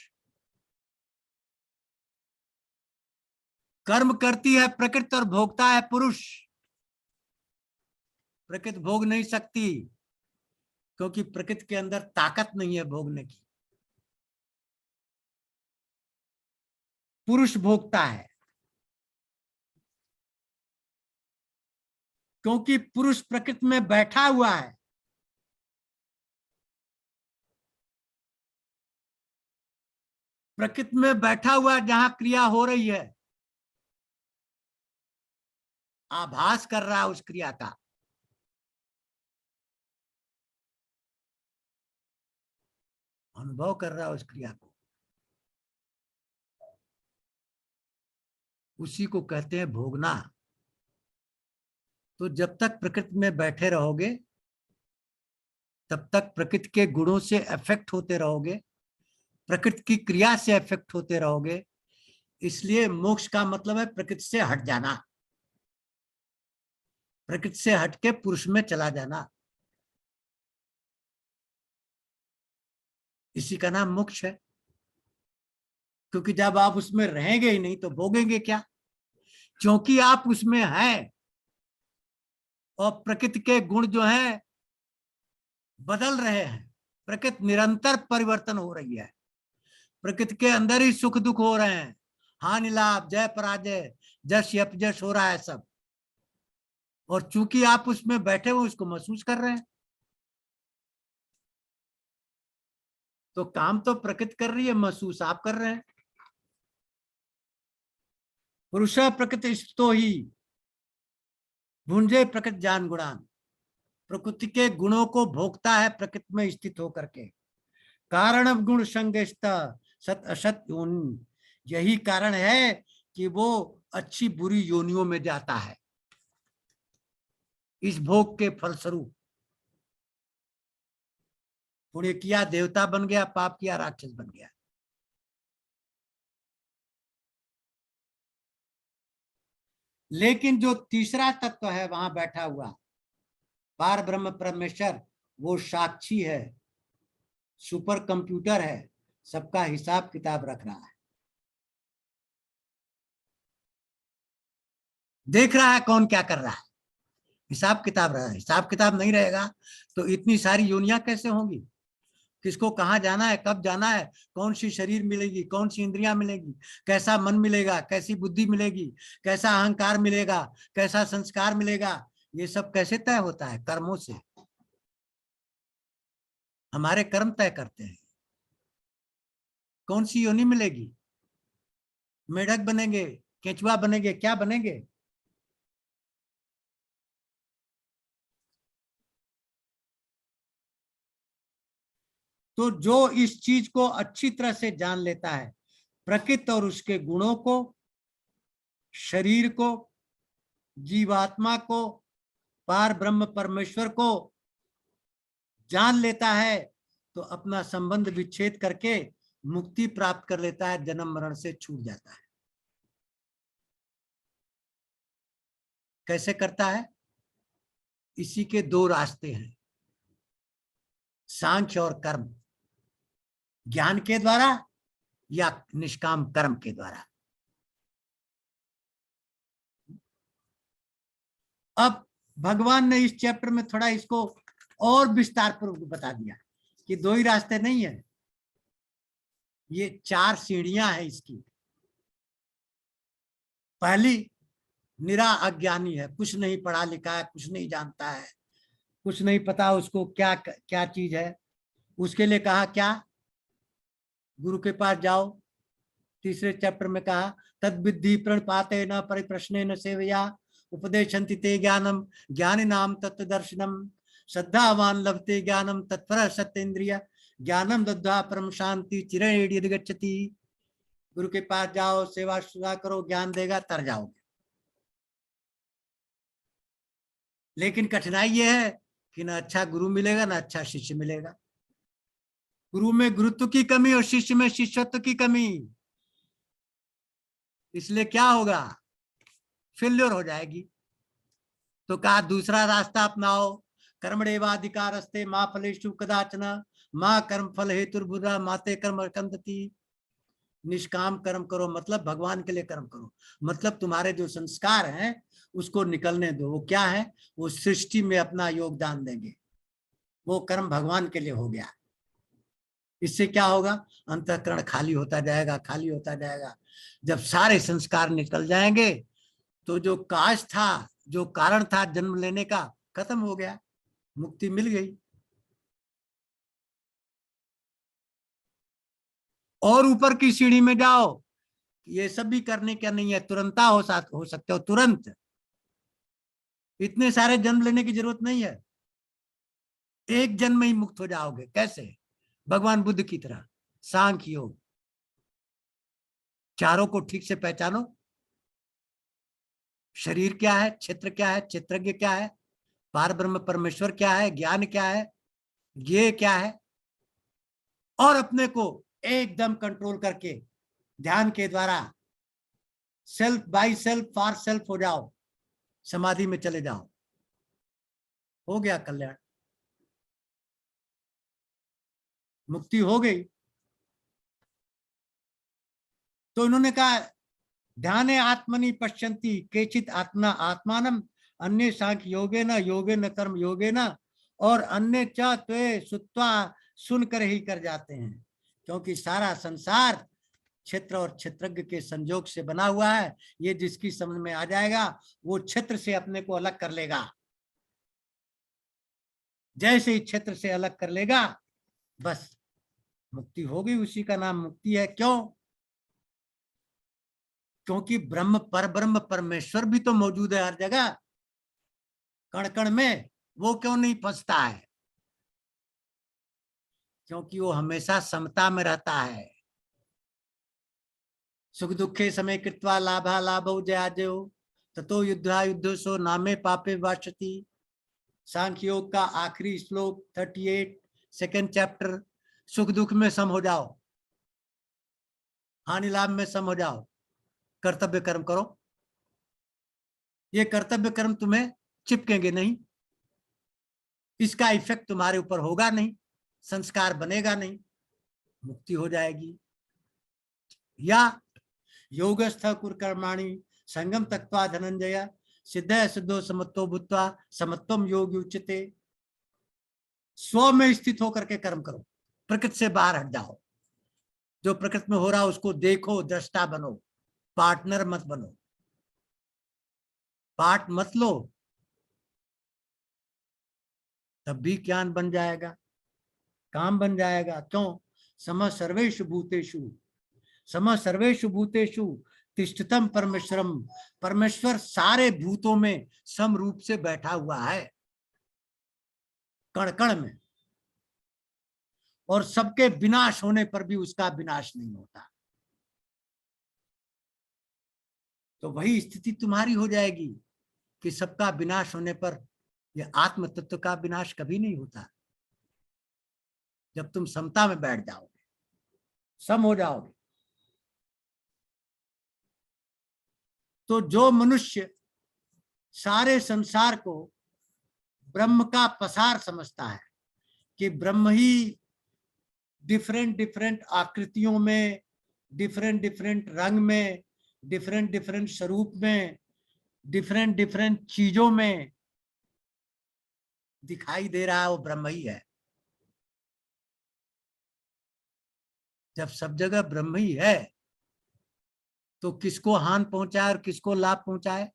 कर्म करती है प्रकृति और भोगता है पुरुष। प्रकृति भोग नहीं सकती, क्योंकि प्रकृति के अंदर ताकत नहीं है भोगने की। पुरुष भोगता है, क्योंकि पुरुष प्रकृति में बैठा हुआ है। प्रकृति में बैठा हुआ जहां क्रिया हो रही है, आभास कर रहा है उस क्रिया का। अनुभव कर रहा है उस क्रिया को। उसी को कहते हैं भोगना। तो जब तक प्रकृति में बैठे रहोगे तब तक प्रकृति के गुणों से अफेक्ट होते रहोगे, प्रकृति की क्रिया से अफेक्ट होते रहोगे। इसलिए मोक्ष का मतलब है प्रकृति से हट जाना, प्रकृति से हटके पुरुष में चला जाना। इसी का नाम मोक्ष है। क्योंकि जब आप उसमें रहेंगे ही नहीं तो भोगेंगे क्या? क्योंकि आप उसमें हैं और प्रकृति के गुण जो हैं बदल रहे हैं। प्रकृति निरंतर परिवर्तन हो रही है। प्रकृति के अंदर ही सुख दुख हो रहे हैं, हानि लाभ, जय पराजय, जश अपजश हो रहा है सब। और चूंकि आप उसमें बैठे हुए उसको महसूस कर रहे हैं, तो काम तो प्रकृति कर रही है, महसूस आप कर रहे हैं। पुरुष प्रकृति स्थितो ही भुंजे प्रकृति जान गुणान। प्रकृति के गुणों को भोगता है प्रकृति में स्थित होकर के। कारण गुण संगस्त सत असत योनि। यही कारण है कि वो अच्छी बुरी योनियों में जाता है इस भोग के फलस्वरूप। पुण्य किया देवता बन गया, पाप किया राक्षस बन गया। लेकिन जो तीसरा तत्व है वहां बैठा हुआ पार ब्रह्म परमेश्वर, वो साक्षी है, सुपर कंप्यूटर है, सबका हिसाब किताब रख रहा है। देख रहा है कौन क्या कर रहा है, हिसाब किताब रहा है। हिसाब किताब नहीं रहेगा तो इतनी सारी योनियां कैसे होंगी? किसको कहाँ जाना है, कब जाना है, कौन सी शरीर मिलेगी, कौन सी इंद्रियां मिलेगी, कैसा मन मिलेगा, कैसी बुद्धि मिलेगी, कैसा अहंकार मिलेगा, कैसा संस्कार मिलेगा, ये सब कैसे तय होता है? कर्मों से। हमारे कर्म तय करते हैं कौन सी योनि मिलेगी। मेढक बनेंगे, केंचुआ बनेंगे, क्या बनेंगे? तो जो इस चीज को अच्छी तरह से जान लेता है, प्रकृति और उसके गुणों को, शरीर को, जीवात्मा को, पार ब्रह्म परमेश्वर को जान लेता है, तो अपना संबंध विच्छेद करके मुक्ति प्राप्त कर लेता है, जन्म मरण से छूट जाता है। कैसे करता है? इसी के दो रास्ते हैं, सांख्य और कर्म, ज्ञान के द्वारा या निष्काम कर्म के द्वारा। अब भगवान ने इस चैप्टर में थोड़ा इसको और विस्तार पूर्वक बता दिया कि दो ही रास्ते नहीं है, ये 4 सीढ़ियां हैं इसकी। पहली, निरा अज्ञानी है, कुछ नहीं पढ़ा लिखा है, कुछ नहीं जानता है, कुछ नहीं पता उसको क्या क्या चीज है। उसके लिए कहा क्या? गुरु के पास जाओ। तीसरे चैप्टर में कहा तद विद्धि प्रणपाते न परिप्रश्ने न सेवया उपदेशन्ति ते ज्ञानम ज्ञानिनाम तत्वदर्शनम श्रद्धावान लभते ज्ञानम तत्पर सत्येन्द्रिय ज्ञानम दद्धा परम शांति चिरेण यदि गच्छति। गुरु के पास जाओ, सेवा सुधा करो, ज्ञान देगा, तर जाओगे। लेकिन कठिनाई ये है कि ना अच्छा गुरु मिलेगा ना अच्छा शिष्य मिलेगा। गुरु में गुरुत्व की कमी और शिष्य में शिष्यत्व की कमी। इसलिए क्या होगा? फेल्योर हो जाएगी। तो कहा दूसरा रास्ता अपनाओ, कर्मणेवाधिकारस्ते मां फलेषु कदाचन मां कर्म फल हेतुर्भुरा माते कर्म कंदति। निष्काम कर्म करो, मतलब भगवान के लिए कर्म करो, मतलब तुम्हारे जो संस्कार हैं उसको निकलने दो। वो क्या है? वो सृष्टि में अपना योगदान देंगे, वो कर्म भगवान के लिए हो गया। इससे क्या होगा? अंतःकरण खाली होता जाएगा, खाली होता जाएगा। जब सारे संस्कार निकल जाएंगे तो जो काश था, जो कारण था जन्म लेने का, खत्म हो गया, मुक्ति मिल गई। और ऊपर की सीढ़ी में जाओ, ये सब भी करने का नहीं है, तुरंता हो सकते हो, तुरंत। इतने सारे जन्म लेने की जरूरत नहीं है, एक जन्म में ही मुक्त हो जाओगे। कैसे? भगवान बुद्ध की तरह। सांख्य योग, चारों को ठीक से पहचानो। शरीर क्या है, क्षेत्र क्या है, क्षेत्रज्ञ क्या है, पार ब्रह्म परमेश्वर क्या है, ज्ञान क्या है, ये क्या है, और अपने को एकदम कंट्रोल करके ध्यान के द्वारा self by self for self हो जाओ, समाधि में चले जाओ, हो गया कल्याण, मुक्ति हो गई। तो इन्होंने कहा ध्याने आत्मनि पश्यन्ति केचित आत्मा आत्मानम अन्य सांख्य योगे न कर्म योगे न और अन्य च त्वे सुत्वा सुनकर ही कर जाते हैं। क्योंकि सारा संसार क्षेत्र और क्षेत्रज्ञ के संयोग से बना हुआ है। ये जिसकी समझ में आ जाएगा वो क्षेत्र से अपने को अलग कर लेगा। जैसे ही क्षेत्र से अलग कर लेगा बस मुक्ति हो गई। उसी का नाम मुक्ति है। क्यों? क्योंकि ब्रह्म परमेश्वर भी तो मौजूद है हर जगह, कण कण में। वो क्यों नहीं फंसता है? क्योंकि वो हमेशा समता में रहता है। सुख दुखे समय कृत्वा लाभा लाभो जयाजयो ततो युद्धा युद्ध सो नामे पापे वाशति। सांख्य योग का आखिरी श्लोक 38 सेकेंड चैप्टर। सुख दुख में सम हो जाओ, हानि लाभ में सम हो जाओ, कर्तव्य कर्म करो। ये कर्तव्य कर्म तुम्हें चिपकेंगे नहीं, इसका इफेक्ट तुम्हारे ऊपर होगा नहीं, संस्कार बनेगा नहीं, मुक्ति हो जाएगी। या योगस्थ कुरकर्माणि संगम तत्वा धनंजय सिद्ध सिद्धो समत्तो भूत्वा समत्वम योग उच्यते। स्व में स्थित होकर के कर्म करो। प्रकृति से बाहर हट जाओ, जो प्रकृति में हो रहा है उसको देखो, दृष्टा बनो, पार्टनर मत बनो, पार्ट मत लो, तब भी ज्ञान बन जाएगा, काम बन जाएगा। क्यों? समः सर्वेषु भूतेषु, समः सर्वेषु भूतेषु तिष्ठतम परमेश्वरम, परमेश्वर सारे भूतों में सम रूप से बैठा हुआ है, कण कण में, और सबके विनाश होने पर भी उसका विनाश नहीं होता। तो वही स्थिति तुम्हारी हो जाएगी कि सबका विनाश होने पर यह आत्म तत्व का विनाश कभी नहीं होता। जब तुम समता में बैठ जाओगे, सम हो जाओगे, तो जो मनुष्य सारे संसार को ब्रह्म का पसार समझता है कि ब्रह्म ही डिफरेंट डिफरेंट आकृतियों में, डिफरेंट डिफरेंट रंग में, डिफरेंट डिफरेंट स्वरूप में, डिफरेंट डिफरेंट चीजों में दिखाई दे रहा है, वो ब्रह्म ही है। जब सब जगह ब्रह्म ही है तो किसको हानि पहुंचाए और किसको लाभ पहुंचाए?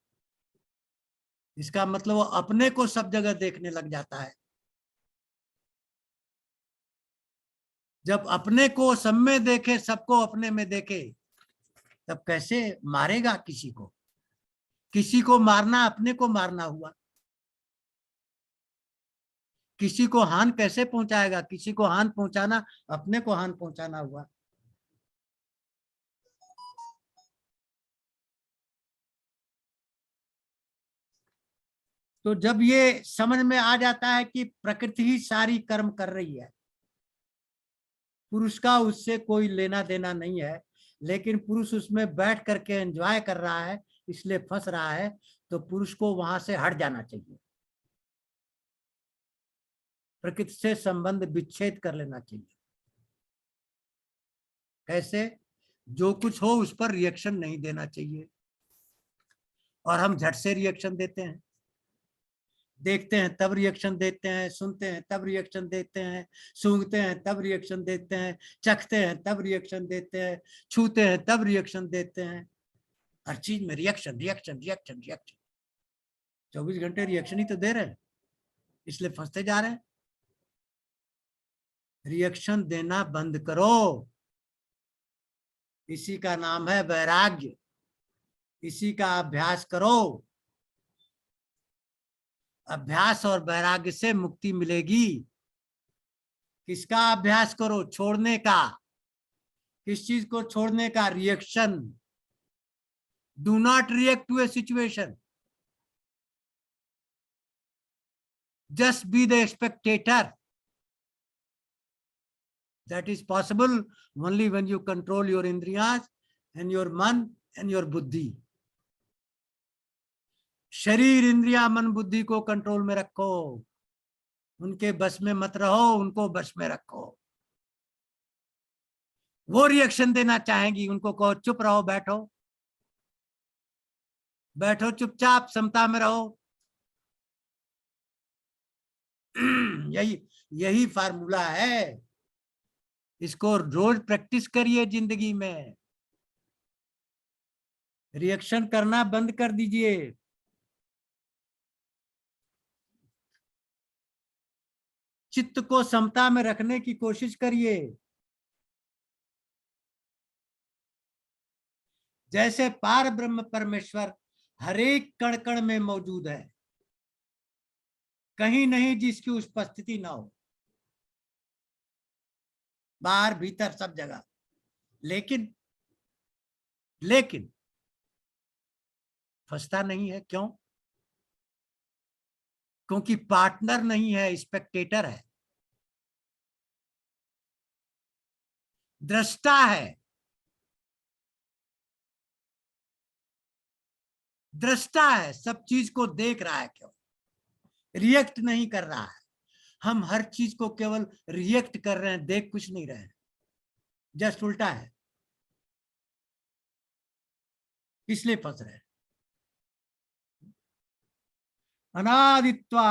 इसका मतलब वो अपने को सब जगह देखने लग जाता है। जब अपने को सब में देखे, सबको अपने में देखे, तब कैसे मारेगा किसी को? किसी को मारना अपने को मारना हुआ। किसी को हानि कैसे पहुंचाएगा? किसी को हानि पहुंचाना अपने को हानि पहुंचाना हुआ। तो जब ये समझ में आ जाता है कि प्रकृति ही सारी कर्म कर रही है, पुरुष का उससे कोई लेना देना नहीं है, लेकिन पुरुष उसमें बैठ करके एंजॉय कर रहा है, इसलिए फंस रहा है, तो पुरुष को वहां से हट जाना चाहिए, प्रकृति से संबंध विच्छेद कर लेना चाहिए। कैसे? जो कुछ हो उस पर रिएक्शन नहीं देना चाहिए। और हम झट से रिएक्शन देते हैं, देखते हैं तब रिएक्शन देते हैं, सुनते हैं तब रिएक्शन देते हैं, सूंघते हैं तब रिएक्शन देते हैं, चखते हैं तब रिएक्शन देते हैं, छूते हैं तब रिएक्शन देते हैं। हर चीज में रिएक्शन रिएक्शन रिएक्शन रिएक्शन, 24 घंटे रिएक्शन ही तो दे रहे हैं, इसलिए फंसते जा रहे हैं। रिएक्शन देना बंद करो, इसी का नाम है वैराग्य, इसी का अभ्यास करो। अभ्यास और वैराग्य से मुक्ति मिलेगी। किसका अभ्यास करो? छोड़ने का। किस चीज को छोड़ने का? Reaction. Do not react to a situation, just be the spectator. That is possible only when you control your indriyas and your man and your buddhi. शरीर, इंद्रिया, मन, बुद्धि को कंट्रोल में रखो, उनके बस में मत रहो, उनको बस में रखो। वो रिएक्शन देना चाहेंगी, उनको कहो चुप रहो, बैठो बैठो चुपचाप, समता में रहो। यही यही फार्मूला है। इसको रोज प्रैक्टिस करिए जिंदगी में। रिएक्शन करना बंद कर दीजिए। चित्त को समता में रखने की कोशिश करिए। जैसे पार ब्रह्म परमेश्वर हर एक कण कण में मौजूद है, कहीं नहीं जिसकी उपस्थिति ना हो, बाहर भीतर सब जगह। लेकिन फंसता नहीं है। क्यों? क्योंकि पार्टनर नहीं है, स्पेक्टेटर है, दृष्टा है। दृष्टा है, सब चीज को देख रहा है, क्यों रिएक्ट नहीं कर रहा है। हम हर चीज को केवल रिएक्ट कर रहे हैं, देख कुछ नहीं रहे हैं। जस्ट उल्टा है, इसलिए फंस रहे हैं। अनादित्वा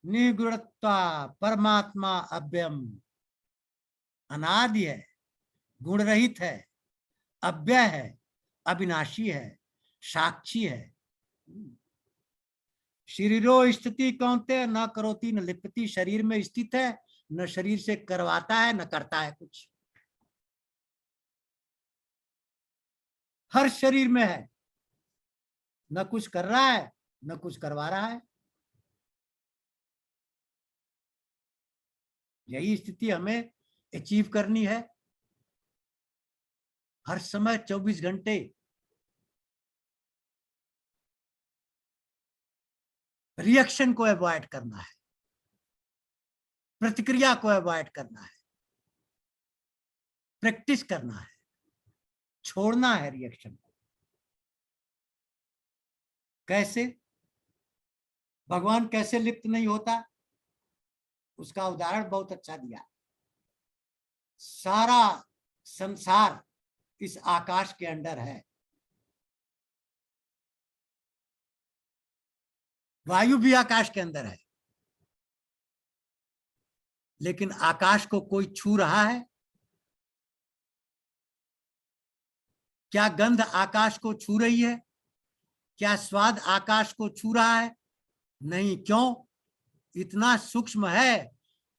निगुणत्वा परमात्मा अव्ययम। अनादि है, गुण रहित है, अव्यय है, अविनाशी है, साक्षी है। शरीरो स्थिति कौनते न करोति न लिप्यति, शरीर में स्थित है, न शरीर से करवाता है, न करता है कुछ। हर शरीर में है, न कुछ कर रहा है न कुछ करवा रहा है। यही स्थिति हमें अचीव करनी है। हर समय 24 घंटे रिएक्शन को अवॉइड करना है, प्रतिक्रिया को अवॉइड करना है, प्रैक्टिस करना है, छोड़ना है रिएक्शन को। कैसे? भगवान कैसे लिप्त नहीं होता, उसका उदाहरण बहुत अच्छा दिया। सारा संसार इस आकाश के अंदर है, वायु भी आकाश के अंदर है, लेकिन आकाश को कोई छू रहा है? क्या गंध आकाश को छू रही है? क्या स्वाद आकाश को छू रहा है? नहीं। क्यों? इतना सूक्ष्म है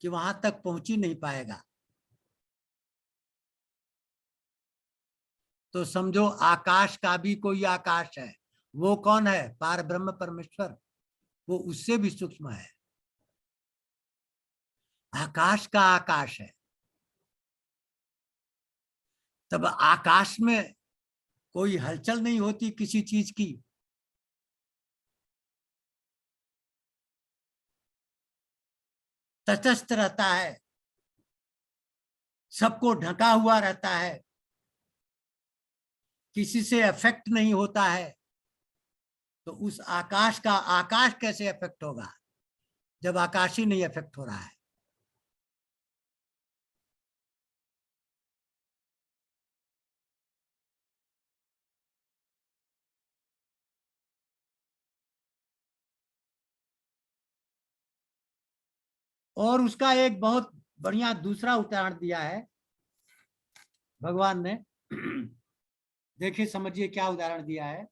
कि वहां तक पहुंच ही नहीं पाएगा। तो समझो आकाश का भी कोई आकाश है। वो कौन है? पार ब्रह्म परमेश्वर। वो उससे भी सूक्ष्म है। आकाश का आकाश है। तब आकाश में कोई हलचल नहीं होती किसी चीज की। तटस्थ रहता है, सबको ढका हुआ रहता है, किसी से अफेक्ट नहीं होता है। तो उस आकाश का आकाश कैसे अफेक्ट होगा जब आकाश ही नहीं अफेक्ट हो रहा है? और उसका एक बहुत बढ़िया दूसरा उदाहरण दिया है भगवान ने। देखिए, समझिए क्या उदाहरण दिया है।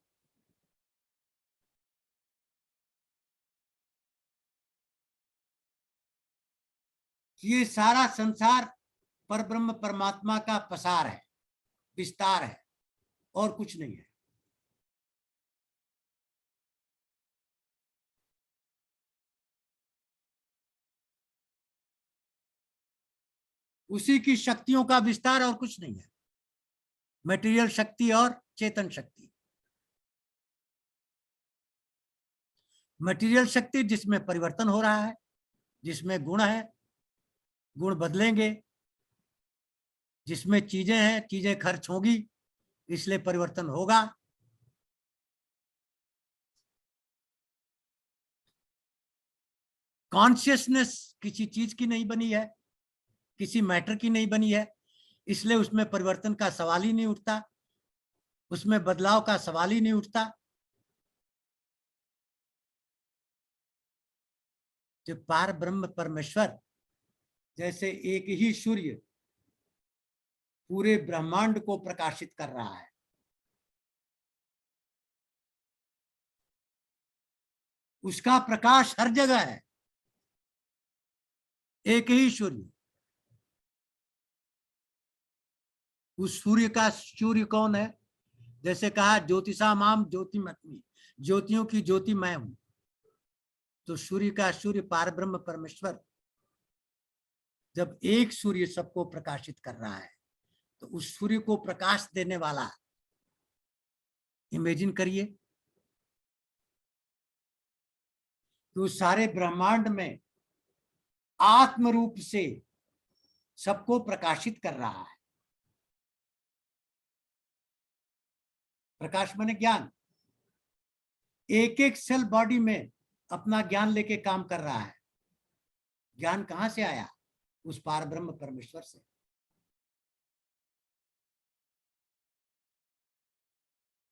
ये सारा संसार परब्रह्म परमात्मा का पसार है, विस्तार है, और कुछ नहीं है। उसी की शक्तियों का विस्तार और कुछ नहीं है। मटेरियल शक्ति और चेतन शक्ति। मटेरियल शक्ति जिसमें परिवर्तन हो रहा है, जिसमें गुण है, गुण बदलेंगे, जिसमें चीजें हैं, चीजें खर्च होगी, इसलिए परिवर्तन होगा। कॉन्शियसनेस किसी चीज की नहीं बनी है, किसी मैटर की नहीं बनी है, इसलिए उसमें परिवर्तन का सवाल ही नहीं उठता, उसमें बदलाव का सवाल ही नहीं उठता। जो पार ब्रह्म परमेश्वर जैसे एक ही सूर्य पूरे ब्रह्मांड को प्रकाशित कर रहा है, उसका प्रकाश हर जगह है। एक ही सूर्य। उस सूर्य का सूर्य कौन है? जैसे कहा ज्योतिषा माम ज्योतिमत्मी, ज्योतियों की ज्योति मैं हूं। तो सूर्य का सूर्य पार ब्रह्म परमेश्वर जब एक सूर्य सबको प्रकाशित कर रहा है, तो उस सूर्य को प्रकाश देने वाला इमेजिन करिए कि उस सारे ब्रह्मांड में आत्म रूप से सबको प्रकाशित कर रहा है। प्रकाश माने ज्ञान। एक एक सेल बॉडी में अपना ज्ञान लेके काम कर रहा है। ज्ञान कहां से आया? उस पार ब्रह्म परमेश्वर से।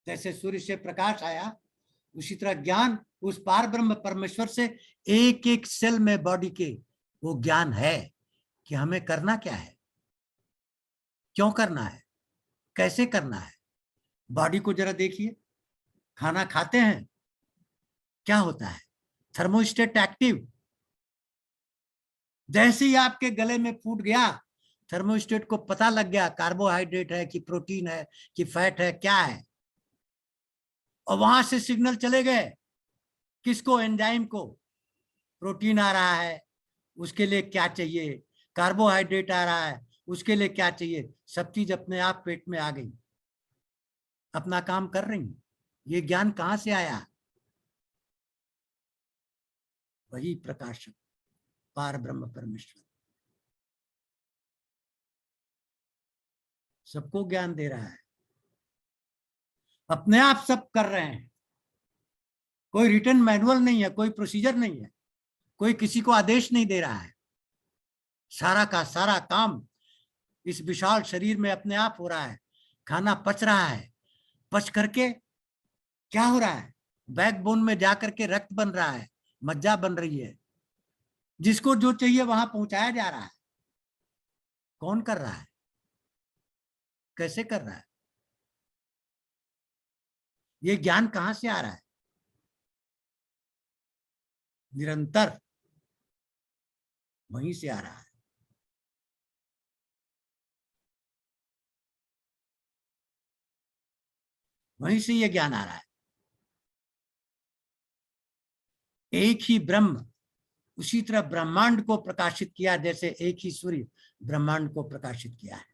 जैसे सूर्य से प्रकाश आया, उसी तरह ज्ञान उस पार ब्रह्म परमेश्वर से एक एक सेल में बॉडी के वो ज्ञान है कि हमें करना क्या है। क्यों करना है, कैसे करना है। बॉडी को जरा देखिए, खाना खाते हैं, क्या होता है, थर्मोस्टेट एक्टिव। जैसे ही आपके गले में फूट गया, थर्मोस्टेट को पता लग गया कार्बोहाइड्रेट है कि प्रोटीन है कि फैट है, क्या है, और वहां से सिग्नल चले गए किसको, एंजाइम को। प्रोटीन आ रहा है, उसके लिए क्या चाहिए, कार्बोहाइड्रेट आ रहा है, उसके लिए क्या चाहिए, सब चीज अपने आप पेट में आ गई, अपना काम कर रही। ये ज्ञान कहां से आया? वही प्रकाशक पार ब्रह्म परमेश्वर सबको ज्ञान दे रहा है, अपने आप सब कर रहे हैं। कोई रिटन मैनुअल नहीं है, कोई प्रोसीजर नहीं है, कोई किसी को आदेश नहीं दे रहा है। सारा का सारा काम इस विशाल शरीर में अपने आप हो रहा है। खाना पच रहा है, पच करके क्या हो रहा है, बैकबोन में जाकर के रक्त बन रहा है, मज्जा बन रही है, जिसको जो चाहिए वहां पहुंचाया जा रहा है। कौन कर रहा है, कैसे कर रहा है, ये ज्ञान कहां से आ रहा है? निरंतर वहीं से आ रहा है। वहीं से ये ज्ञान आ रहा है। एक ही ब्रह्म उसी तरह ब्रह्मांड को प्रकाशित किया, जैसे एक ही सूर्य ब्रह्मांड को प्रकाशित किया है।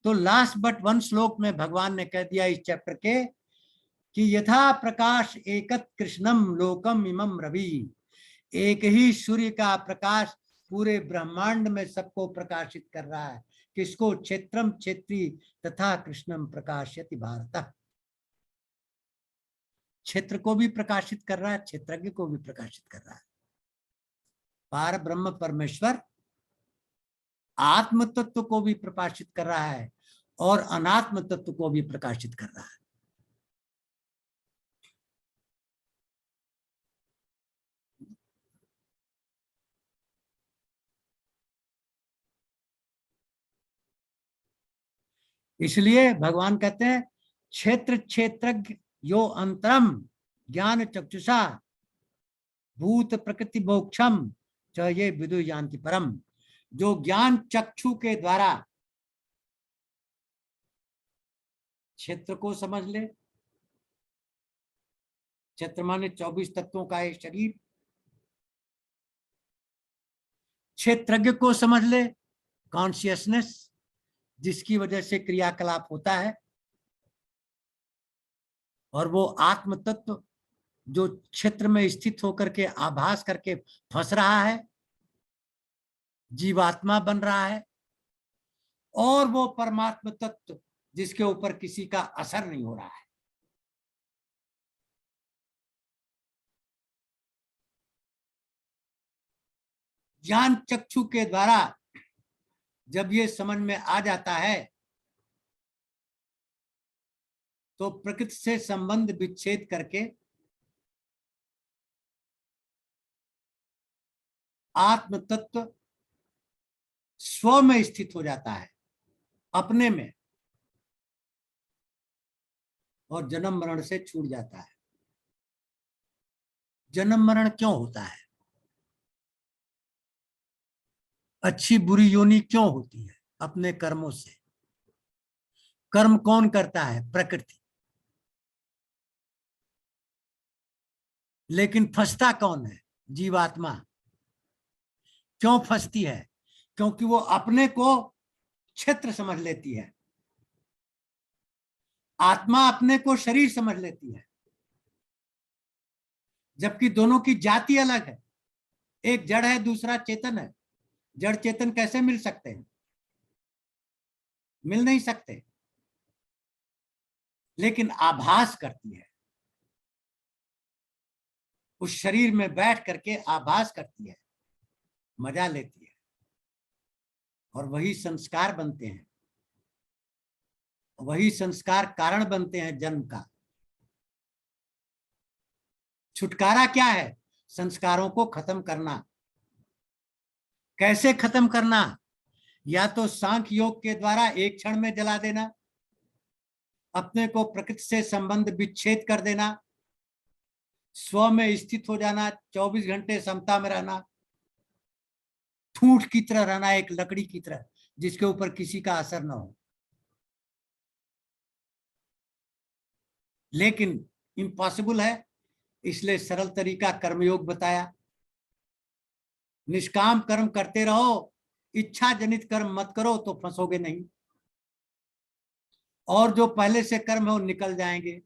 तो लास्ट बट वन श्लोक में भगवान ने कह दिया इस चैप्टर के कि यथा प्रकाश एकत कृष्णम लोकम इमम रवि, एक ही सूर्य का प्रकाश पूरे ब्रह्मांड में सबको प्रकाशित कर रहा है। किसको? क्षेत्रम क्षेत्री तथा कृष्णम प्रकाशयति भारत। क्षेत्र को भी प्रकाशित कर रहा है, क्षेत्रज्ञ को भी प्रकाशित कर रहा है। पार ब्रह्म परमेश्वर आत्म तत्व को भी प्रकाशित कर रहा है और अनात्म तत्व को भी प्रकाशित कर रहा है। इसलिए भगवान कहते हैं क्षेत्र क्षेत्रज्ञ यो अंतरम ज्ञान चक्षुषा भूत प्रकृति मोक्षम च ये विदु यान्ति परम। जो ज्ञान चक्षु के द्वारा क्षेत्र को समझ ले, क्षेत्र माने 24 तत्वों का एक शरीर, क्षेत्रज्ञ को समझ ले, कॉन्शियसनेस जिसकी वजह से क्रियाकलाप होता है, और वो आत्म तत्व जो क्षेत्र में स्थित होकर के आभास करके फंस रहा है, जीवात्मा बन रहा है, और वो परमात्म तत्व जिसके ऊपर किसी का असर नहीं हो रहा है। ज्ञान चक्षु के द्वारा जब ये समझ में आ जाता है तो प्रकृति से संबंध विच्छेद करके आत्म तत्व स्व में स्थित हो जाता है, अपने में, और जन्म मरण से छूट जाता है। जन्म मरण क्यों होता है? अच्छी बुरी योनि क्यों होती है? अपने कर्मों से। कर्म कौन करता है? प्रकृति। लेकिन फंसता कौन है? जीवात्मा। क्यों फंसती है? क्योंकि वो अपने को क्षेत्र समझ लेती है, आत्मा अपने को शरीर समझ लेती है, जबकि दोनों की जाति अलग है। एक जड़ है, दूसरा चेतन है। जड़ चेतन कैसे मिल सकते हैं? मिल नहीं सकते। लेकिन आभास करती है, उस शरीर में बैठ करके आभास करती है, मजा लेती है, और वही संस्कार बनते हैं, वही संस्कार कारण बनते हैं जन्म का। छुटकारा क्या है? संस्कारों को खत्म करना। कैसे खत्म करना? या तो सांख्य योग के द्वारा एक क्षण में जला देना, अपने को प्रकृति से संबंध विच्छेद कर देना, स्व में स्थित हो जाना, 24 घंटे समता में रहना, ठूठ की तरह रहना, एक लकड़ी की तरह जिसके ऊपर किसी का असर न हो। लेकिन इम्पॉसिबल है, इसलिए सरल तरीका कर्मयोग बताया। निष्काम कर्म करते रहो, इच्छा जनित कर्म मत करो तो फंसोगे नहीं, और जो पहले से कर्म है वो निकल जाएंगे।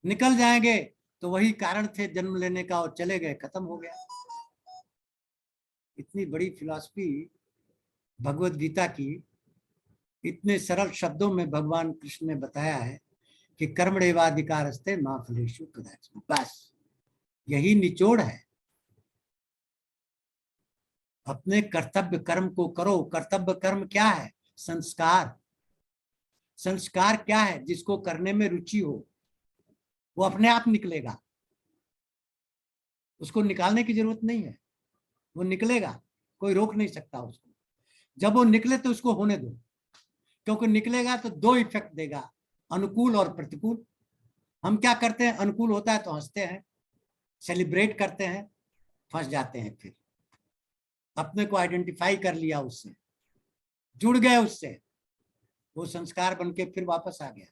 निकल जाएंगे तो वही कारण थे जन्म लेने का, और चले गए, खत्म हो गया। इतनी बड़ी फिलॉसफी भगवत गीता की इतने सरल शब्दों में भगवान कृष्ण ने बताया है कि कर्मण्येवाधिकारस्ते मा फलेषु कदाचन। बस यही निचोड़ है। अपने कर्तव्य कर्म को करो। कर्तव्य कर्म क्या है? संस्कार। संस्कार क्या है? जिसको करने में रुचि हो वो अपने आप निकलेगा, उसको निकालने की जरूरत नहीं है, वो निकलेगा, कोई रोक नहीं सकता उसको। जब वो निकले तो उसको होने दो, क्योंकि निकलेगा तो दो इफेक्ट देगा, अनुकूल और प्रतिकूल। हम क्या करते हैं? अनुकूल होता है तो हंसते हैं, सेलिब्रेट करते हैं, फंस जाते हैं। फिर अपने को आइडेंटिफाई कर लिया उससे, जुड़ गए उससे, वो संस्कार बन के फिर वापस आ गया।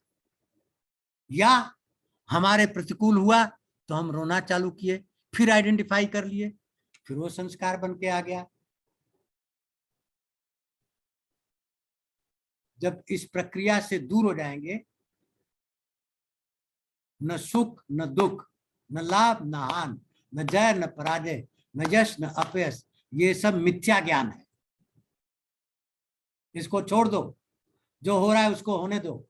या हमारे प्रतिकूल हुआ तो हम रोना चालू किए, फिर आइडेंटिफाई कर लिए, फिर वो संस्कार बन के आ गया। जब इस प्रक्रिया से दूर हो जाएंगे, न सुख न दुख, न लाभ न हानि, न जय न पराजय, न यश न अपयश, ये सब मिथ्या ज्ञान है। इसको छोड़ दो, जो हो रहा है उसको होने दो।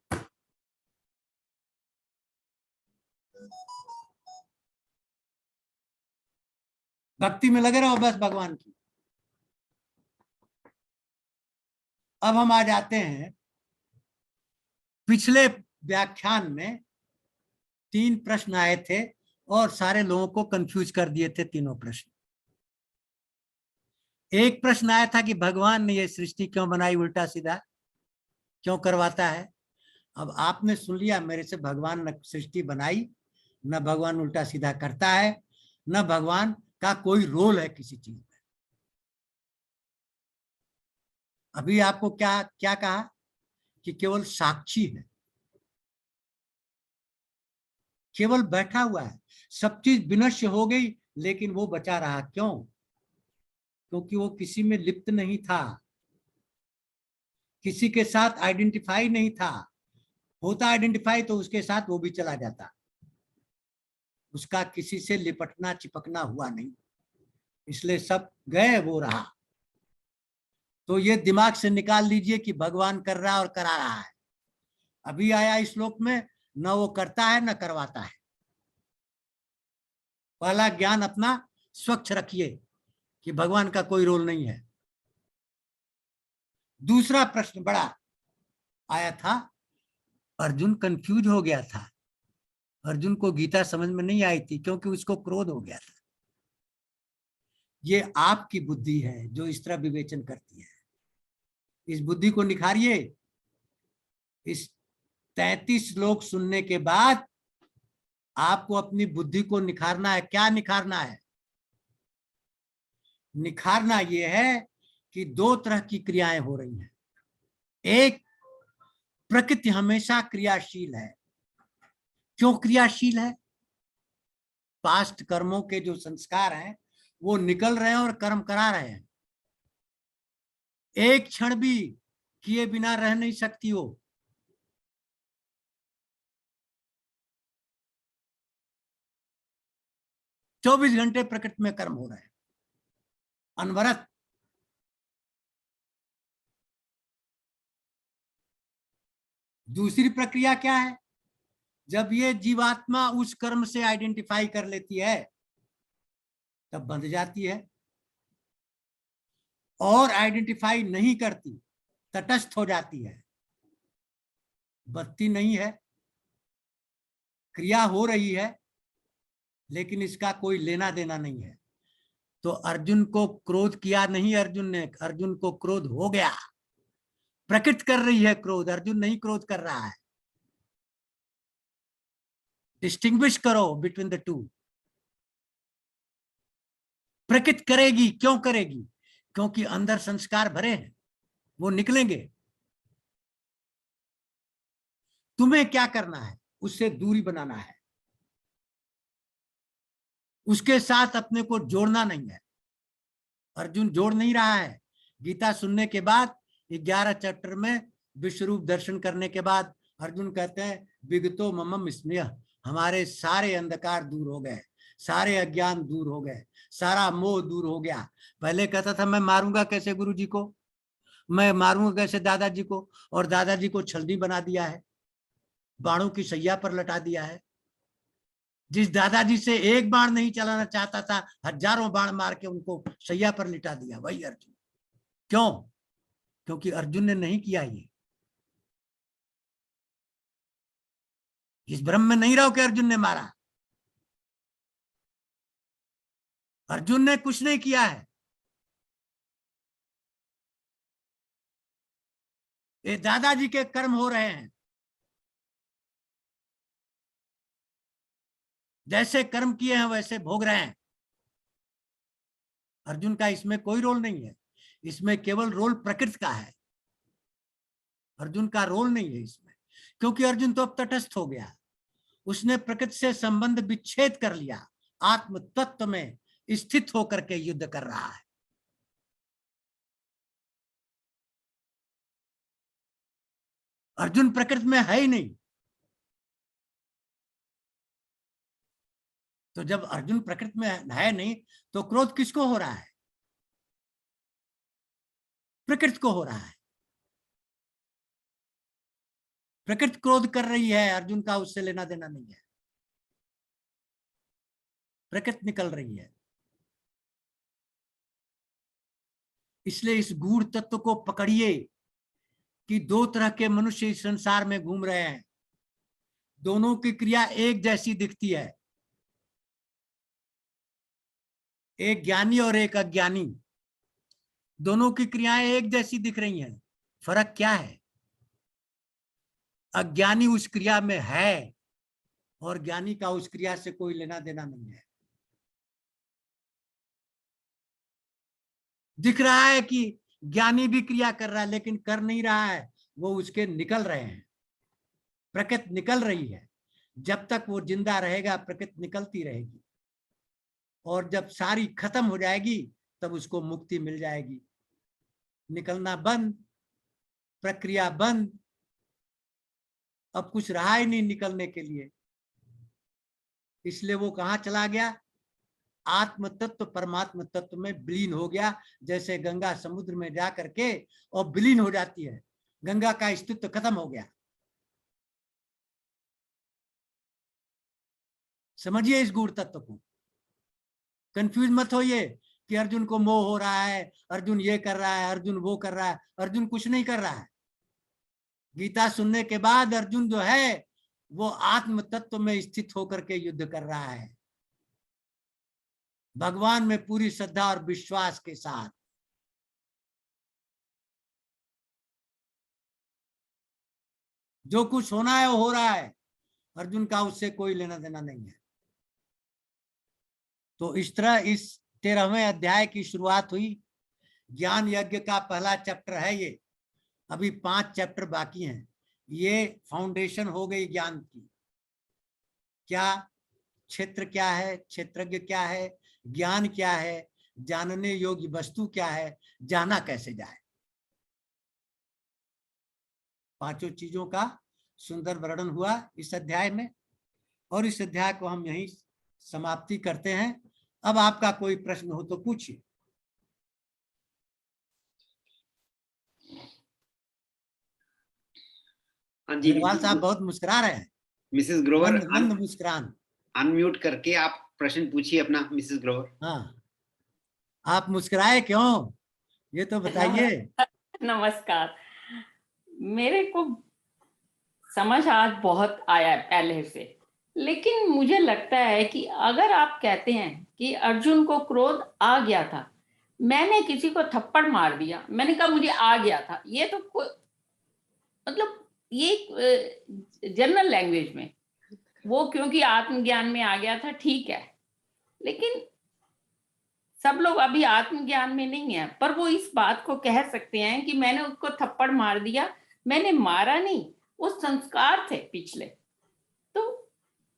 भक्ति में लगे रहो बस भगवान की। अब हम आ जाते हैं, पिछले व्याख्यान में 3 प्रश्न आए थे और सारे लोगों को कंफ्यूज कर दिए थे तीनों प्रश्न। एक प्रश्न आया था कि भगवान ने ये सृष्टि क्यों बनाई, उल्टा सीधा क्यों करवाता है। अब आपने सुन लिया मेरे से, भगवान न सृष्टि बनाई, न भगवान उल्टा सीधा करता है, न भगवान का कोई रोल है किसी चीज में। अभी आपको क्या क्या कहा कि केवल साक्षी है, केवल बैठा हुआ है। सब चीज विनष्ट हो गई लेकिन वो बचा रहा। क्यों? क्योंकि वो किसी में लिप्त नहीं था, किसी के साथ आइडेंटिफाई नहीं था। होता आइडेंटिफाई तो उसके साथ वो भी चला जाता, उसका किसी से लिपटना चिपकना हुआ नहीं, इसलिए सब गए, वो रहा। तो ये दिमाग से निकाल लीजिए कि भगवान कर रहा है और करा रहा है। अभी आया इस श्लोक में, न वो करता है न करवाता है। पहला ज्ञान अपना स्वच्छ रखिए कि भगवान का कोई रोल नहीं है। दूसरा प्रश्न बड़ा आया था, अर्जुन कंफ्यूज हो गया था। अर्जुन को गीता समझ में नहीं आई थी क्योंकि उसको क्रोध हो गया था। ये आपकी बुद्धि है जो इस तरह विवेचन करती है। इस बुद्धि को निखारिए। इस 33 श्लोक सुनने के बाद आपको अपनी बुद्धि को निखारना है। क्या निखारना है? निखारना यह है कि 2 तरह की क्रियाएं हो रही हैं। एक, प्रकृति हमेशा क्रियाशील है। क्यों क्रियाशील है? पास्ट कर्मों के जो संस्कार हैं वो निकल रहे हैं और कर्म करा रहे हैं। एक क्षण भी किए बिना रह नहीं सकती हो। चौबीस घंटे प्रकृति में कर्म हो रहे हैं अनवरत। दूसरी प्रक्रिया क्या है? जब ये जीवात्मा उस कर्म से आइडेंटिफाई कर लेती है तब बंध जाती है, और आइडेंटिफाई नहीं करती, तटस्थ हो जाती है। बत्ती नहीं है, क्रिया हो रही है लेकिन इसका कोई लेना देना नहीं है। तो अर्जुन को क्रोध किया नहीं अर्जुन ने, अर्जुन को क्रोध हो गया। प्रकृति कर रही है क्रोध, अर्जुन नहीं क्रोध कर रहा है। डिस्टिंग्विश करो बिटवीन द टू। प्रकृति करेगी, क्यों करेगी? क्योंकि अंदर संस्कार भरे हैं, वो निकलेंगे। तुम्हें क्या करना है? उससे दूरी बनाना है, उसके साथ अपने को जोड़ना नहीं है। अर्जुन जोड़ नहीं रहा है। गीता सुनने के बाद 11 चैप्टर में विश्वरूप दर्शन करने के बाद अर्जुन कहते हैं विगतो ममम स्नेह, हमारे सारे अंधकार दूर हो गए, सारे अज्ञान दूर हो गए, सारा मोह दूर हो गया। पहले कहता था मैं मारूंगा कैसे गुरुजी को, मैं मारूंगा कैसे दादाजी को, और दादाजी को छलनी बना दिया है, बाणों की सैया पर लटा दिया है। जिस दादाजी से एक बाण नहीं चलाना चाहता था, हजारों बाण मार के उनको सैया पर लिटा दिया, वही अर्जुन। क्यों? क्योंकि अर्जुन ने नहीं किया ये। इस भ्रम में नहीं रहो कि अर्जुन ने मारा। अर्जुन ने कुछ नहीं किया है। ये दादाजी के कर्म हो रहे हैं। जैसे कर्म किए हैं वैसे भोग रहे हैं। अर्जुन का इसमें कोई रोल नहीं है, इसमें केवल रोल प्रकृति का है। अर्जुन का रोल नहीं है इसमें, क्योंकि अर्जुन तो अब तटस्थ हो गया। उसने प्रकृति से संबंध विच्छेद कर लिया, आत्म तत्व में स्थित होकर के युद्ध कर रहा है। अर्जुन प्रकृति में है ही नहीं। तो जब अर्जुन प्रकृति में है नहीं तो क्रोध किसको हो रहा है? प्रकृति को हो रहा है। प्रकृति क्रोध कर रही है, अर्जुन का उससे लेना देना नहीं है। प्रकृति निकल रही है। इसलिए इस गूढ़ तत्व को पकड़िए कि दो तरह के मनुष्य इस संसार में घूम रहे हैं। दोनों की क्रिया एक जैसी दिखती है, एक ज्ञानी और एक अज्ञानी। दोनों की क्रियाएं एक जैसी दिख रही हैं। फर्क क्या है? अज्ञानी उस क्रिया में है और ज्ञानी का उस क्रिया से कोई लेना देना नहीं है। दिख रहा है कि ज्ञानी भी क्रिया कर रहा है लेकिन कर नहीं रहा है, वो उसके निकल रहे हैं। प्रकृति निकल रही है। जब तक वो जिंदा रहेगा प्रकृति निकलती रहेगी, और जब सारी खत्म हो जाएगी तब उसको मुक्ति मिल जाएगी। निकलना बंद, प्रक्रिया बंद, अब कुछ रहा ही नहीं निकलने के लिए। इसलिए वो कहां चला गया? आत्म तत्व परमात्म तत्व में विलीन हो गया। जैसे गंगा समुद्र में जा करके और विलीन हो जाती है, गंगा का अस्तित्व खत्म हो गया। समझिए इस गूढ़ तत्व को। कंफ्यूज मत होइए कि अर्जुन को मोह हो रहा है, अर्जुन ये कर रहा है, अर्जुन वो कर रहा है। अर्जुन कुछ नहीं कर रहा है। गीता सुनने के बाद अर्जुन जो है वो आत्म तत्व में स्थित होकर के युद्ध कर रहा है, भगवान में पूरी श्रद्धा और विश्वास के साथ। जो कुछ होना है वो हो रहा है, अर्जुन का उससे कोई लेना देना नहीं है। तो इस तरह इस 13वें अध्याय की शुरुआत हुई। ज्ञान यज्ञ का पहला चैप्टर है ये। अभी 5 चैप्टर बाकी हैं। ये फाउंडेशन हो गई ज्ञान की। क्या क्षेत्र क्या है, क्षेत्रज्ञ क्या है, ज्ञान क्या है, जानने योग्य वस्तु क्या है, जाना कैसे जाए। 5 चीजों का सुंदर वर्णन हुआ इस अध्याय में, और इस अध्याय को हम यहीं समाप्ति करते हैं। अब आपका कोई प्रश्न हो तो पूछिए। अग्रवाल साहब बहुत मुस्कुरा रहे हैं। मिसेस ग्रोवर मंद मुस्कुरान। अनम्यूट करके आप प्रश्न पूछिए अपना मिसेस ग्रोवर। हाँ, आप मुस्कुराए क्यों, ये तो बताइए। नमस्कार। मेरे को समझ आज बहुत आया पहले से, लेकिन मुझे लगता है कि अगर आप कहते हैं कि अर्जुन को क्रोध आ गया था, मैंने किसी को थप्पड़ मार दिया, मैंने कहा मुझे आ गया था, ये तो मतलब ये जनरल लैंग्वेज में वो क्योंकि आत्मज्ञान में आ गया था, ठीक है, लेकिन सब लोग अभी आत्मज्ञान में नहीं है, पर वो इस बात को कह सकते हैं कि मैंने उसको थप्पड़ मार दिया, मैंने मारा नहीं, वो संस्कार थे पिछले। तो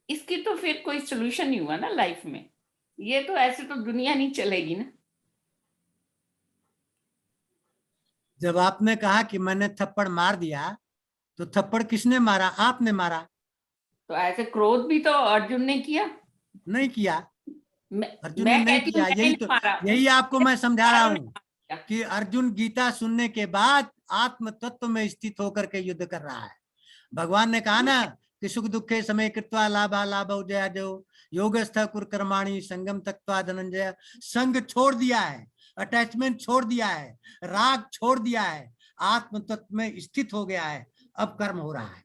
इसकी तो फिर कोई सोल्यूशन नहीं हुआ ना लाइफ में, ये तो ऐसे तो दुनिया नहीं चलेगी ना। जब आपने कहा कि मैंने थप्पड़ मार दिया, तो थप्पड़ किसने मारा? आपने मारा। तो ऐसे क्रोध भी तो अर्जुन ने किया। नहीं किया, अर्जुन ने मैं नहीं कहती हूँ किया। मैंने यही नहीं तो, मारा, यही आपको मैं समझा रहा चारों ने हूँ मारा। कि अर्जुन गीता सुनने के बाद आत्म तत्व में स्थित होकर के युद्ध कर रहा है। भगवान ने कहा ना कि सुख दुखे समय कृत्वा लाभा लाभ जया जो योगस्थ कुर कर्माणि संगम तत्वा धनंजय। संग छोड़ दिया है, अटैचमेंट छोड़ दिया है, राग छोड़ दिया है, आत्म तत्व में स्थित हो गया है। अब कर्म हो रहा है,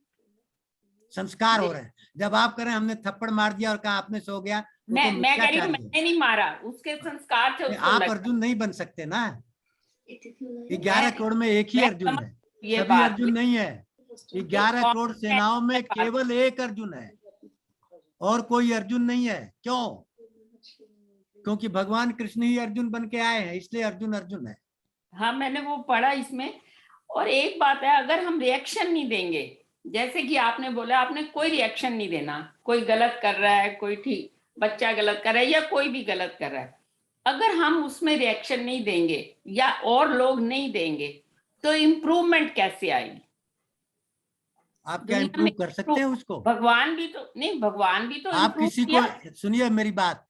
संस्कार हो रहे हैं। जब आप करें हमने थप्पड़ मार दिया और कहा आपने सो गया, वो तो मैं कह रही हूँ मिथ्याचारी है। मैंने नहीं मारा, उसके संस्कार थे, उसको आप लगा। अर्जुन नहीं बन सकते ना। 11 करोड़ में एक ही मैं अर्जुन समझ है, ये सभी बात, अर्जुन नहीं है। 11 करोड़ सेनाओं में केवल एक अर्जुन है और कोई अर्जुन नहीं है। क्यों? क्योंकि भगवान कृष्ण ही अर्जुन बन के आए हैं, इसलिए अर्जुन अर्जुन है। हाँ मैंने वो पढ़ा इसमें। और एक बात है, अगर हम रिएक्शन नहीं देंगे, जैसे कि आपने बोला, आपने कोई रिएक्शन नहीं देना, कोई गलत कर रहा है, कोई ठीक बच्चा गलत कर रहा है या कोई भी गलत कर रहा है, अगर हम उसमें रिएक्शन नहीं देंगे या और लोग नहीं देंगे तो इम्प्रूवमेंट कैसे आएगी? आप क्या दुनिया इम्प्रूव में कर सकते हैं उसको? भगवान भी तो नहीं, भगवान भी तो आप इम्प्रूव किसी किया। को, सुनिए मेरी बात,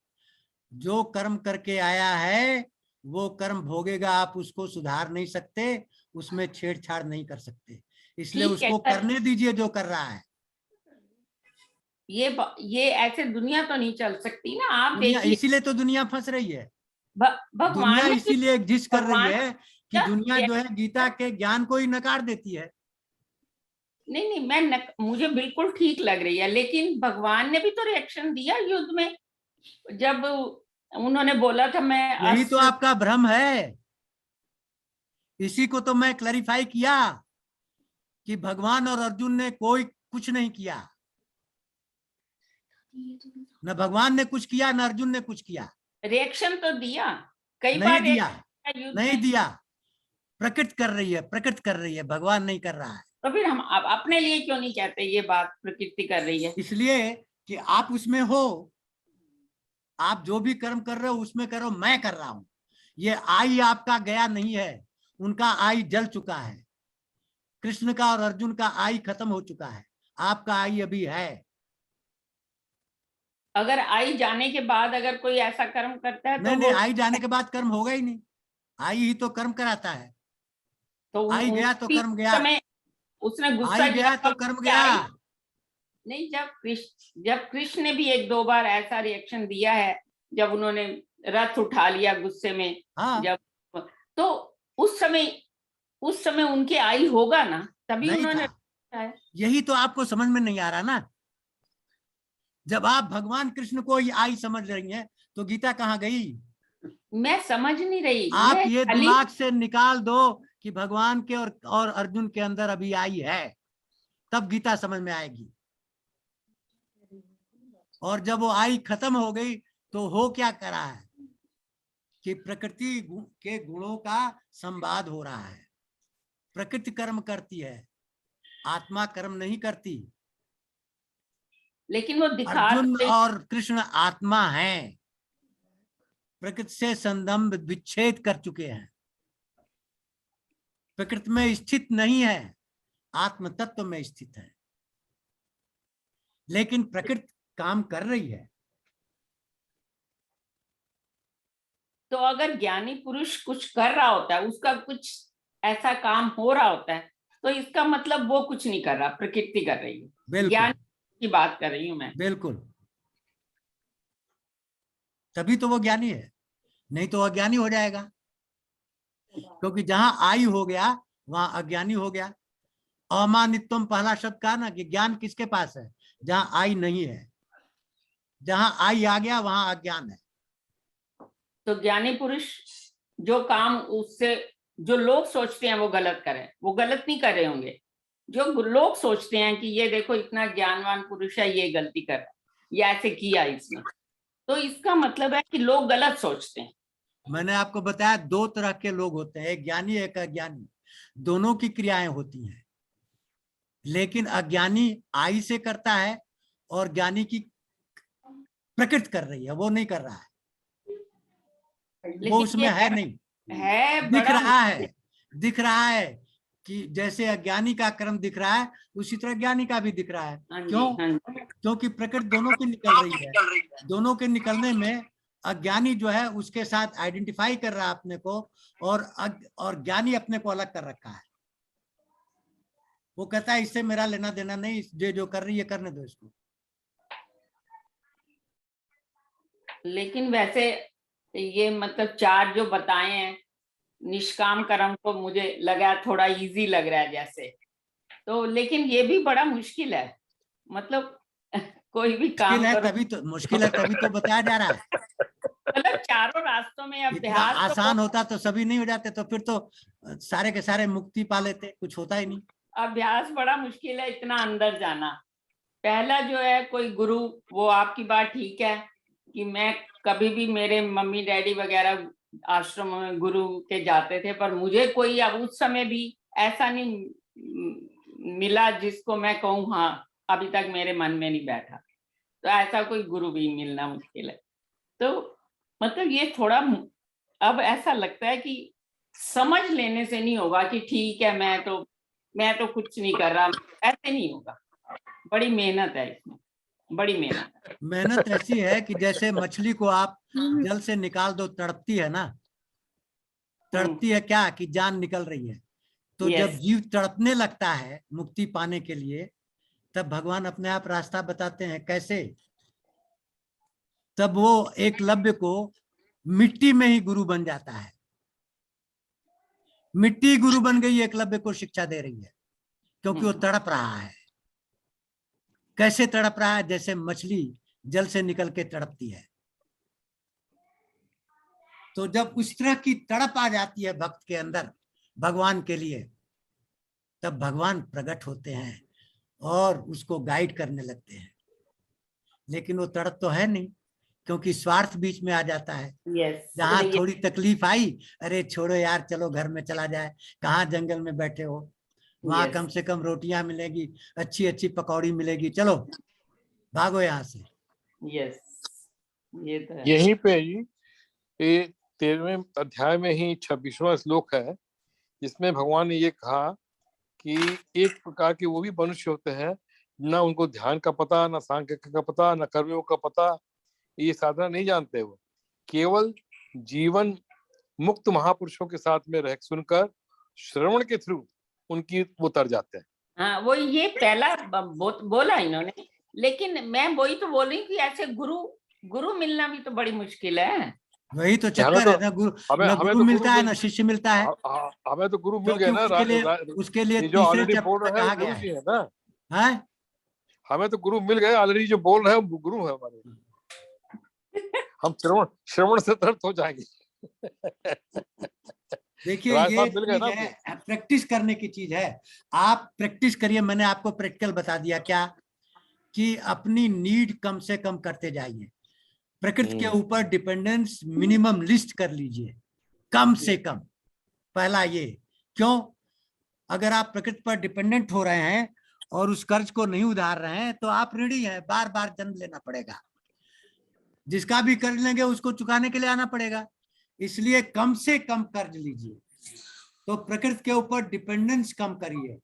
जो कर्म करके आया है वो कर्म भोगेगा। आप उसको सुधार नहीं सकते, उसमें छेड़छाड़ नहीं कर सकते, इसलिए ठीक है उसको सर, करने दीजिए जो कर रहा है। ये ऐसे दुनिया तो नहीं चल सकती ना। आप दुनिया, देखिए, इसीलिए तो दुनिया फंस रही है। दुनिया भगवान ने भी, इसीलिए एग्जिस्ट कर रही भगवान है कि दुनिया जो है गीता के ज्ञान को ही नकार देती है। नहीं नहीं, मुझे बिल्कुल ठीक लग रही है, लेकिन भगवान ने भी तो रिएक्शन दिया युद्ध में, जब उन्होंने बोला था मैं यही तो अस्त्र। आपका भ्रम है, इसी को तो मैं क्लैरिफाई किया कि भगवान और अर्जुन ने कोई कुछ नहीं किया। न भगवान ने कुछ किया, न अर्जुन ने कुछ किया। रिएक्शन तो दिया, कई नहीं बार दिया, reaction दिया युद्ध नहीं में। दिया। प्रकृति कर रही है, प्रकृति कर रही है, भगवान नहीं कर रहा है। तो फिर हम अब अपने लिए क्यों नहीं कहते ये बात प्रकृति कर रही है? इसलिए कि आप उसमें हो, आप जो भी कर्म कर रहे हो उसमें करो, मैं कर रहा हूं। ये आई आपका गया नहीं है, उनका आई जल चुका है। कृष्ण का और अर्जुन का आई खत्म हो चुका है, आपका आई अभी है। अगर आई जाने के बाद अगर कोई ऐसा कर्म करता है नहीं तो नहीं, हो, आई जाने के बाद कर्म होगा ही नहीं, आई ही तो कर्म कराता है। तो आई गया तो कर्म गया, समय उसने गुस्सा आई गया तो किया, कर्म गया। नहीं, जब कृष्ण ने भी एक दो बार ऐसा रिएक्शन दिया है, जब उन्होंने रथ उठा लिया गुस्से में, हाँ, जब, तो उस समय उनके आई होगा ना, तभी नहीं उन्होंने था। यही तो आपको समझ में नहीं आ रहा ना। जब आप भगवान कृष्ण को ही आई समझ रही हैं तो गीता कहाँ गई? मैं समझ नहीं रही, आप मैं ये खाली दिमाग से निकाल दो कि भगवान के और अर्जुन के अंदर अभी आई है, तब गीता समझ में आएगी। और जब वो आई खत्म हो गई तो हो क्या करा है कि प्रकृति के गुणों का संवाद हो रहा है। प्रकृति कर्म करती है, आत्मा कर्म नहीं करती। लेकिन वो दिखा अर्जुन तो और कृष्ण आत्मा हैं, प्रकृति से संबंध विच्छेद कर चुके हैं, प्रकृति में स्थित नहीं है, आत्म तत्व में स्थित है। लेकिन प्रकृति काम कर रही है। तो अगर ज्ञानी पुरुष कुछ कर रहा होता है, उसका कुछ ऐसा काम हो रहा होता है, तो इसका मतलब वो कुछ नहीं कर रहा, प्रकृति कर रही है। ज्ञान की बात कर रही हूँ मैं। बिल्कुल, तभी तो वो ज्ञानी है, नहीं तो अज्ञानी हो जाएगा। क्योंकि जहां आई हो गया वहां अज्ञानी हो गया। अमानित्वम पहला शब्द कहा ना कि ज्ञान किसके पास है? जहां आई नहीं है। जहां आई आ गया वहां अज्ञान है। तो ज्ञानी पुरुष जो काम उससे जो लोग सोचते हैं वो गलत करें, वो गलत नहीं कर रहे होंगे। जो लोग सोचते हैं कि ये देखो इतना ज्ञानवान पुरुष है, ये गलती कर रहा है, ये ऐसे किया इसने, तो इसका मतलब है कि लोग गलत सोचते हैं। मैंने आपको बताया 2 तरह के लोग होते हैं, एक ज्ञानी एक अज्ञानी। दोनों की क्रियाएं होती हैं, लेकिन अज्ञानी आई से करता है और ज्ञानी की प्रकृति कर रही है, वो नहीं कर रहा है, वो लेकिन उसमें ये है नहीं। है दिख बड़ा रहा है, दिख रहा है कि जैसे अज्ञानी का कर्म दिख रहा है उसी तरह ज्ञानी का भी दिख रहा है। हाँ जी, क्यों? हाँ जी। क्योंकि प्रकृति दोनों की निकल रही है। दोनों के निकलने में अज्ञानी जो है उसके साथ आइडेंटिफाई कर रहा है अपने को, और ज्ञानी अपने को अलग कर रखा है। वो कहता है इससे मेरा लेना देना नहीं, जो कर रही है करने दो इसको। लेकिन वैसे ये मतलब 4 जो बताए हैं निष्काम कर्म, तो मुझे लगा थोड़ा इजी लग रहा है जैसे, तो लेकिन ये भी बड़ा मुश्किल है, मतलब कोई भी काम करो। मुश्किल है तभी तो बताया जा रहा है। मतलब चारों रास्तों में इतना अभ्यास आसान होता तो सभी नहीं हो जाते, तो फिर तो सारे के सारे मुक्ति पा लेते, कुछ होता ही नहीं। अभ्यास बड़ा मुश्किल है, इतना अंदर जाना। पहला जो है कोई गुरु, वो आपकी बात ठीक है कि मैं कभी भी, मेरे मम्मी डैडी वगैरह आश्रम में गुरु के जाते थे, पर मुझे कोई अब उस समय भी ऐसा नहीं मिला जिसको मैं कहूँ हाँ अभी तक मेरे मन में नहीं बैठा। तो ऐसा कोई गुरु भी मिलना मुश्किल है। तो मतलब ये थोड़ा अब ऐसा लगता है कि समझ लेने से नहीं होगा कि ठीक है मैं तो कुछ नहीं कर रहा, ऐसे नहीं होगा। बड़ी मेहनत है इसमें, बड़ी मेहनत। मेहनत ऐसी है कि जैसे मछली को आप जल से निकाल दो, तड़पती है ना, तड़पती है क्या कि जान निकल रही है। तो जब जीव तड़पने लगता है मुक्ति पाने के लिए, तब भगवान अपने आप रास्ता बताते हैं। कैसे? तब वो एकलव्य को मिट्टी में ही गुरु बन जाता है। मिट्टी गुरु बन गई, एकलव्य को शिक्षा दे रही है, क्योंकि वो तड़प रहा है। कैसे तड़प रहा है? जैसे मछली जल से निकल के तड़पती है। तो जब उस तरह की तड़प आ जाती है भक्त के अंदर भगवान के लिए, तब भगवान प्रकट होते हैं और उसको गाइड करने लगते हैं। लेकिन वो तड़प तो है नहीं, क्योंकि स्वार्थ बीच में आ जाता है। जहां थोड़ी तकलीफ आई, अरे छोड़ो यार, चलो घर में चला जाए, कहाँ जंगल में बैठे हो, वहां कम से कम रोटियां मिलेगी, अच्छी अच्छी पकौड़ी मिलेगी, चलो भागो यहाँ से। ये तो है। यहीं पे जी ये 13वें अध्याय में ही 26वां श्लोक है, जिसमें भगवान ने ये कहा कि एक प्रकार के वो भी मनुष्य होते हैं, ना उनको ध्यान का पता, ना सांख्य का पता, ना कर्मयोग का पता, ये साधना नहीं जानते। वो केवल जीवन मुक्त महापुरुषों के साथ में रह सुनकर श्रवण के थ्रू उनकी वो तर जाते हैं। हाँ, वो ये पहला बोला इन्होंने, लेकिन मैं वही तो बोल रही कि ऐसे गुरु मिलना भी तो बड़ी मुश्किल है। वही तो चक्कर है ना, गुरु मिलता है ना शिष्य मिलता है। हमें तो गुरु मिल गए ना, उसके लिए जो ऑलरेडी बोल रहे हैं गया गुरु जी है ना। है? हमें तो गुरु मिल गए ऑलरेडी, जो बोल रहे हैं वो गुरु है हमारे। हम श्रवण से तृप्त हो जाएंगे। देखिए ये चीज है, प्रैक्टिस करने की चीज है। आप प्रैक्टिस करिए। मैंने आपको प्रैक्टिकल बता दिया क्या, कि अपनी नीड कम से कम करते जाइए। प्रकृति के ऊपर डिपेंडेंस मिनिमम लिस्ट कर लीजिए, कम से कम। पहला ये, क्यों? अगर आप प्रकृति पर डिपेंडेंट हो रहे हैं और उस कर्ज को नहीं उधार रहे हैं, तो आप ऋणी हैं, बार बार जन्म लेना पड़ेगा। जिसका भी कर्ज लेंगे उसको चुकाने के लिए आना पड़ेगा। इसलिए कम से कम कर्ज लीजिए। तो प्रकृति के ऊपर डिपेंडेंस कम करिए,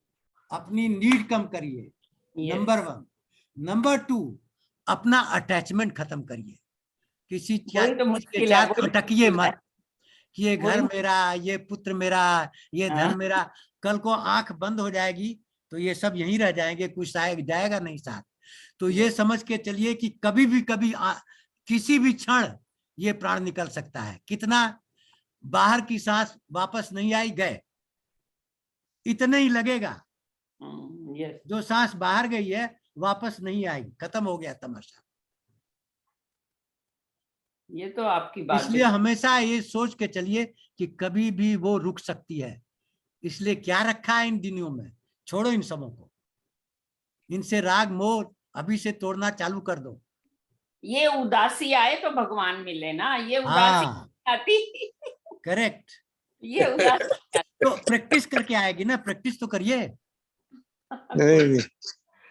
अपनी नीड कम करिए, नंबर 1। नंबर 2, अपना अटैचमेंट खत्म करिए। किसी चीज के साथ अटकिए मत कि ये घर मेरा, ये पुत्र मेरा, ये धन मेरा। कल को आंख बंद हो जाएगी तो ये सब यहीं रह जाएंगे, कुछ जाएगा नहीं साथ। तो ये समझ के चलिए कि कभी भी किसी भी क्षण ये प्राण निकल सकता है। कितना बाहर की सांस वापस नहीं आई, गए, इतना ही लगेगा। जो सांस बाहर गई है वापस नहीं आई, खत्म हो गया तमाशा। ये तो आपकी बात इसलिए हमेशा ये सोच के चलिए कि कभी भी वो रुक सकती है। इसलिए क्या रखा है इन दिनों में, छोड़ो इन सबों को, इनसे राग मोह अभी से तोड़ना चालू कर दो। ये उदासी आए तो भगवान मिले ना, ये उदासी हाँ, आती करेक्ट। ये उदासी तो प्रैक्टिस करके आएगी ना, प्रैक्टिस तो करिए। नहीं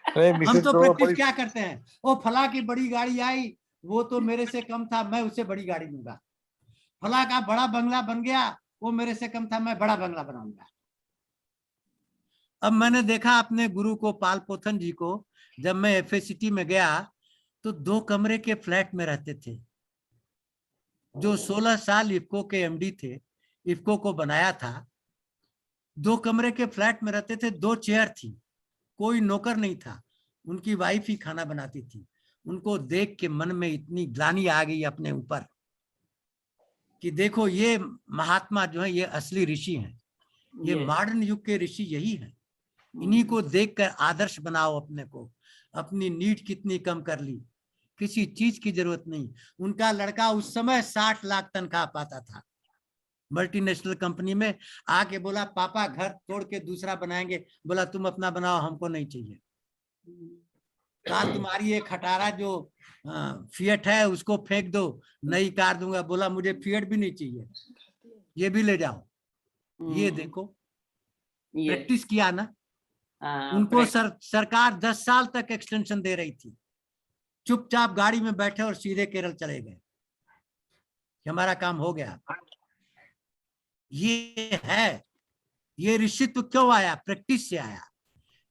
नहीं हम मिसेज तो तो प्रैक्टिस बड़ी क्या करते हैं, ओ फला की बड़ी गाड़ी आई, वो तो मेरे से कम था, मैं उससे बड़ी गाड़ी लूंगा। फला का बड़ा बंगला बन गया, वो मेरे से कम था, मैं बड़ा बंगला बनाऊंगा। अब मैंने देखा अपने गुरु को, पाल पोथन जी को, जब मैं एफएसिटी में गया तो 2 कमरे के फ्लैट में रहते थे। जो 16 साल इफको के एमडी थे, इफको को बनाया था, 2 कमरे के फ्लैट में रहते थे, 2 चेयर थी, कोई नौकर नहीं था, उनकी वाइफ ही खाना बनाती थी। उनको देख के मन में इतनी ग्लानि आ गई अपने ऊपर कि देखो ये महात्मा जो है ये असली ऋषि हैं, ये मॉडर्न युग के ऋषि यही हैं। इन्हीं को देखकर आदर्श बनाओ अपने को। अपनी नीड कितनी कम कर ली, किसी चीज की जरूरत नहीं। उनका लड़का उस समय 60 लाख तनख्वाह पाता था मल्टीनेशनल कंपनी में, आके बोला पापा घर तोड़ के दूसरा बनाएंगे। बोला तुम अपना बनाओ, हमको नहीं चाहिए। कार तुम्हारी एक खटारा जो फिएट है उसको फेंक दो, नई कार दूंगा। बोला मुझे फिएट भी नहीं चाहिए, ये भी ले जाओ। ये देखो, प्रैक्टिस किया ना। उनको सरकार 10 साल तक एक्सटेंशन दे रही थी, चुपचाप गाड़ी में बैठे और सीधे केरल चले गए, हमारा काम हो गया। ये है, ये ऋषित्व क्यों आया? प्रैक्टिस से आया।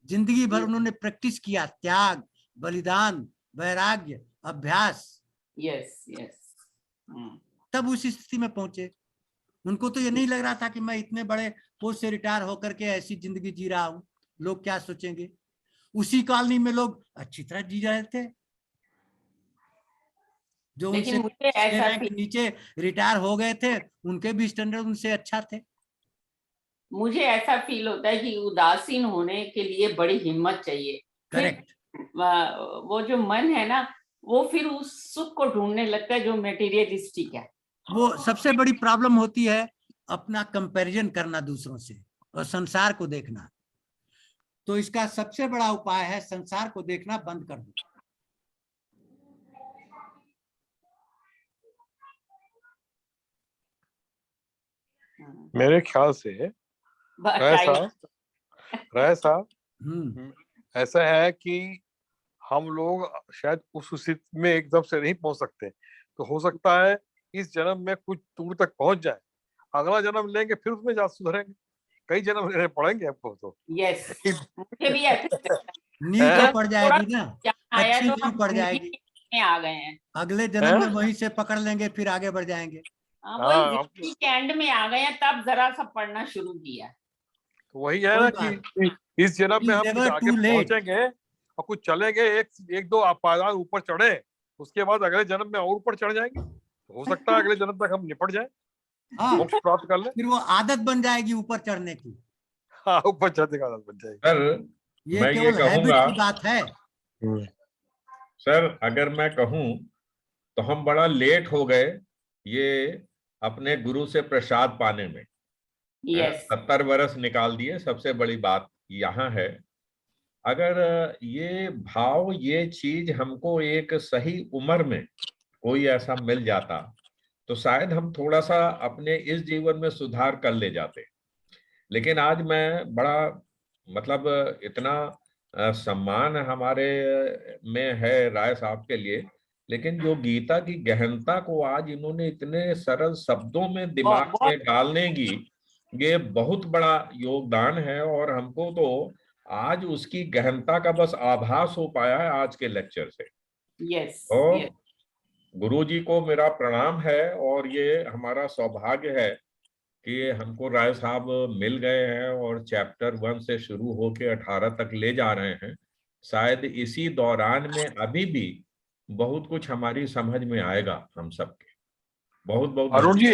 जिंदगी भर उन्होंने प्रैक्टिस किया, त्याग, बलिदान, वैराग्य, अभ्यास। Yes yes. तब उस स्थिति में पहुंचे। उनको तो ये नहीं लग रहा था कि मैं इतने बड़े पोस्ट से रिटायर होकर के ऐसी जिंदगी जी रहा हूं, लोग क्या सोचेंगे। उसी कॉलोनी में लोग अच्छी तरह जी रहे थे, जो उनसे मुझे ऐसा नीचे रिटायर हो गए थे, उनके भी स्टैंडर्ड उनसे अच्छा थे। मुझे ऐसा फील होता है कि उदासीन होने के लिए बड़ी हिम्मत चाहिए। करेक्ट। वो जो मन है ना, वो फिर उस सुख को ढूंढने लगता है जो मेटीरियलिस्टिक है। वो सबसे बड़ी प्रॉब्लम होती है, अपना कंपैरिजन करना दूसरों से और संसार को देखना। तो इसका सबसे बड़ा उपाय है संसार को देखना बंद कर दो। मेरे ख्याल से ऐसा है कि हम लोग शायद उस स्थिति में एकदम से नहीं पहुंच सकते, तो हो सकता है इस जन्म में कुछ दूर तक पहुंच जाए, अगला जन्म लेंगे फिर उसमें जा सुधरेंगे। कई जन्म लेने पड़ेंगे हमको तो। यस, मुझे भी ऐसा नींद तो पड़ जाएगी ना, आया अच्छी तो नींद पड़ जाएगी, में आ गए हैं। अगले जन्म में वहीं से पकड़ लेंगे, फिर आगे बढ़ जाएंगे। वही के एंड में आ गए हैं, तब जरा सा पढ़ना शुरू किया। तो वही है ना कि इस जन्म में हम कुछ आगे पहुंचेंगे और कुछ चलेंगे, एक दो पायदान ऊपर चढ़े, उसके बाद अगले जन्म में और ऊपर चढ़ जाएंगे। हो सकता है अगले जन्म तक हम निपट जाए, मोक्ष प्राप्त कर ले, फिर वो आदत बन जाएगी ऊपर चढ़ने की। हाँ, ऊपर चढ़ने की आदत बन जाएगी। सर ये केवल हैबिट की बात है। सर अगर मैं कहूं तो हम बड़ा लेट हो गए ये अपने गुरु से प्रसाद पाने में। 70 वर्ष निकाल दिए। सबसे बड़ी बात यहाँ है, अगर ये भाव, ये चीज हमको एक सही उम्र में कोई ऐसा मिल जाता तो शायद हम थोड़ा सा अपने इस जीवन में सुधार कर ले जाते। लेकिन आज मैं बड़ा मतलब इतना सम्मान हमारे में है राय साहब के लिए, लेकिन जो गीता की गहनता को आज इन्होंने इतने सरल शब्दों में दिमाग में डालने की, ये बहुत बड़ा योगदान है। और हमको तो आज उसकी गहनता का बस आभास हो पाया है आज के लेक्चर से। तो गुरुजी को मेरा प्रणाम है, और ये हमारा सौभाग्य है कि हमको राय साहब मिल गए हैं और चैप्टर 1 से शुरू होके 18 तक ले जा रहे हैं। शायद इसी दौरान में अभी भी बहुत कुछ हमारी समझ में आएगा हम सबके। बहुत बहुत अरुण जी,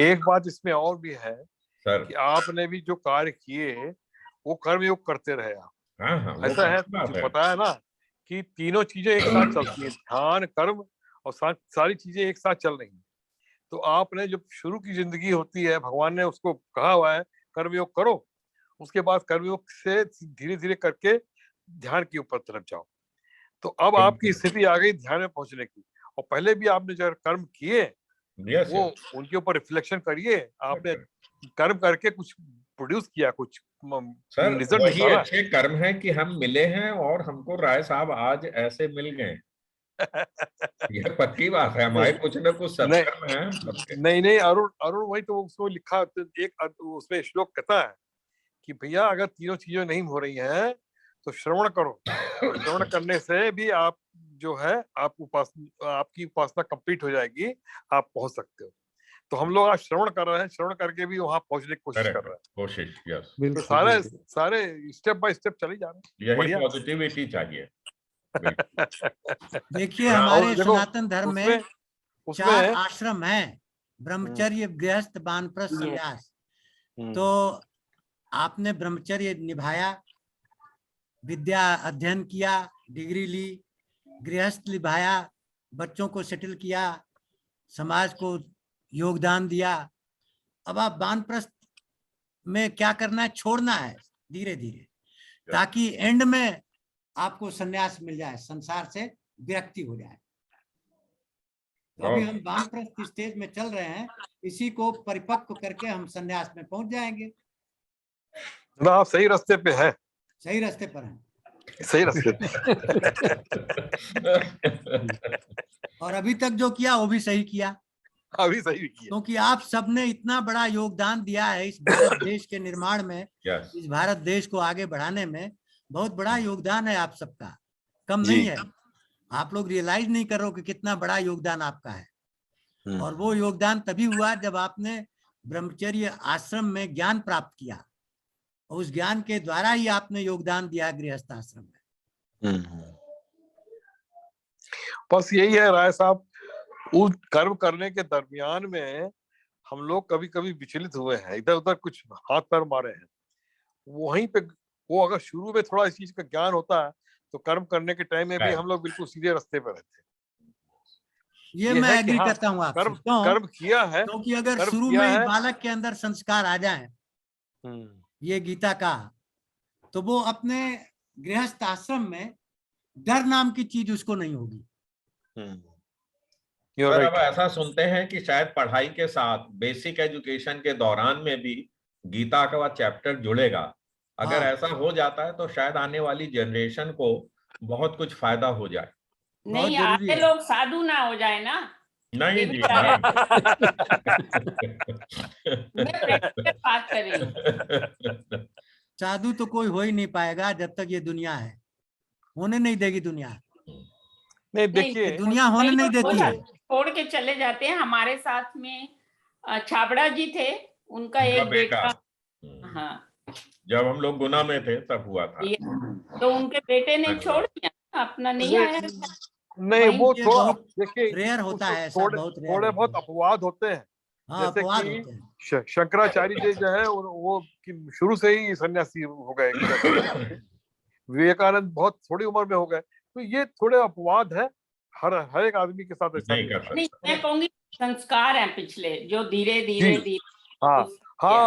एक बात इसमें और भी है सर कि आपने भी जो कार्य किए वो कर्मयोग करते रहे आप। हाँ, ऐसा है, पता है ना कि तीनों चीजें एक साथ चलती है, ध्यान, कर्म और सारी चीजें एक साथ चल रही हैं। तो आपने जो शुरू की जिंदगी होती है, भगवान ने उसको कहा हुआ है कर्मयोग करो, उसके बाद कर्मयोग से धीरे धीरे करके ध्यान के ऊपर तरफ जाओ। तो अब आपकी स्थिति आ गई ध्यान में पहुंचने की, और पहले भी आपने जो कर्म किए वो उनके ऊपर रिफ्लेक्शन करिए। आपने कर्म करके कुछ प्रोड्यूस किया, कुछ सर वही अच्छे कर्म है कि हम मिले हैं और हमको राय साहब आज ऐसे मिल गए। यह पक्की बात है, हमारे कुछ न कुछ सत्कर्म है। नहीं अरुण वही तो उसमें लिखा, एक उसमें श्लोक कहता है कि भैया अगर तीनों चीजें नहीं हो रही हैं तो श्रवण करो। श्रवण करने से भी आप जो है आपकी उपासना कंप्लीट हो जाएगी, आप पहुंच सकते हो। तो हम लोग आज श्रवण कर रहे हैं, श्रवण करके भी वहां पहुंचने की कोशिश कर रहे हैं। कोशिश, यस। तो सारे स्टेप बाय स्टेप चले जा रहे हैं। यही पॉजिटिविटी चाहिए। देखिए हमारे सनातन धर्म में 4 आश्रम हैं, ब्रह्मचर्य, गृहस्थ, वानप्रस्थ, संन्यास। तो आपने ब्रह्मचर्य निभाया, विद्या अध्ययन किया, डिग्री ली, गृहस्थ निभाया, बच्चों को सेटल किया, समाज को योगदान दिया। अब आप वानप्रस्थ में क्या करना है, छोड़ना है धीरे धीरे, ताकि एंड में आपको संन्यास मिल जाए, संसार से विरक्ति हो जाए। तो अभी हम वानप्रस्थ स्टेज में चल रहे हैं, इसी को परिपक्व करके हम संन्यास में पहुंच जाएंगे। आप सही रास्ते पे है, सही रास्ते पर हैं, सही रास्ते पे। और अभी तक जो किया वो भी सही किया, अभी सही किया, क्योंकि आप सबने इतना बड़ा योगदान दिया है इस भारत देश के निर्माण में। इस भारत देश को आगे बढ़ाने में बहुत बड़ा योगदान है आप सबका, कम नहीं है। आप लोग रियलाइज नहीं कर रहे हो कि कितना बड़ा योगदान आपका है। और वो योगदान तभी हुआ जब आपने ब्रह्मचर्य आश्रम में ज्ञान प्राप्त किया, और उस ज्ञान के द्वारा ही आपने योगदान दिया गृहस्थ आश्रम में। बस यही है राय साहब, उस कर्म करने के दरमियान में हम लोग कभी कभी विचलित हुए हैं, इधर उधर कुछ हाथ पैर मारे हैं। वहीं पे वो अगर शुरू में थोड़ा इस चीज का ज्ञान होता है तो कर्म करने के टाइम में भी हम लोग बिल्कुल सीधे रास्ते पर रहते हैं। ये मैं एग्री करता हूँ आपसे। कर्म किया है, क्योंकि अगर शुरू में ही बालक के अंदर संस्कार आ जाए ये गीता का, तो वो अपने गृहस्थ आश्रम में डर नाम की चीज उसको नहीं होगी। पर अब ऐसा सुनते हैं कि शायद पढ़ाई के साथ बेसिक एजुकेशन के दौरान में भी गीता का चैप्टर जुड़ेगा। अगर ऐसा हो जाता है तो शायद आने वाली जनरेशन को बहुत कुछ फायदा हो जाए। नहीं, आगे लोग साधु ना हो जाए ना। नहीं जी, बात करें, साधु तो कोई हो ही नहीं पाएगा जब तक ये दुनिया है, होने नहीं देगी दुनिया। नहीं देखिए, दुनिया होने नहीं देती है, छोड़ के चले जाते हैं। हमारे साथ में छाबड़ा जी थे, उनका एक बेटा, हाँ, जब हम लोग गुना में थे तब हुआ था, तो उनके बेटे ने छोड़ दिया, अपना नहीं आया। नहीं वो थोड़ा देखिए रेयर होता है, थोड़े बहुत अपवाद होते हैं। जैसे कि शंकराचार्य जी जो है वो शुरू से ही सन्यासी हो गए, विवेकानंद बहुत थोड़ी उम्र में हो गए। तो ये थोड़े अपवाद है, हर एक आदमी के साथ ऐसा नहीं। मैं कहूंगी संस्कार हैं पिछले, जो धीरे धीरे हाँ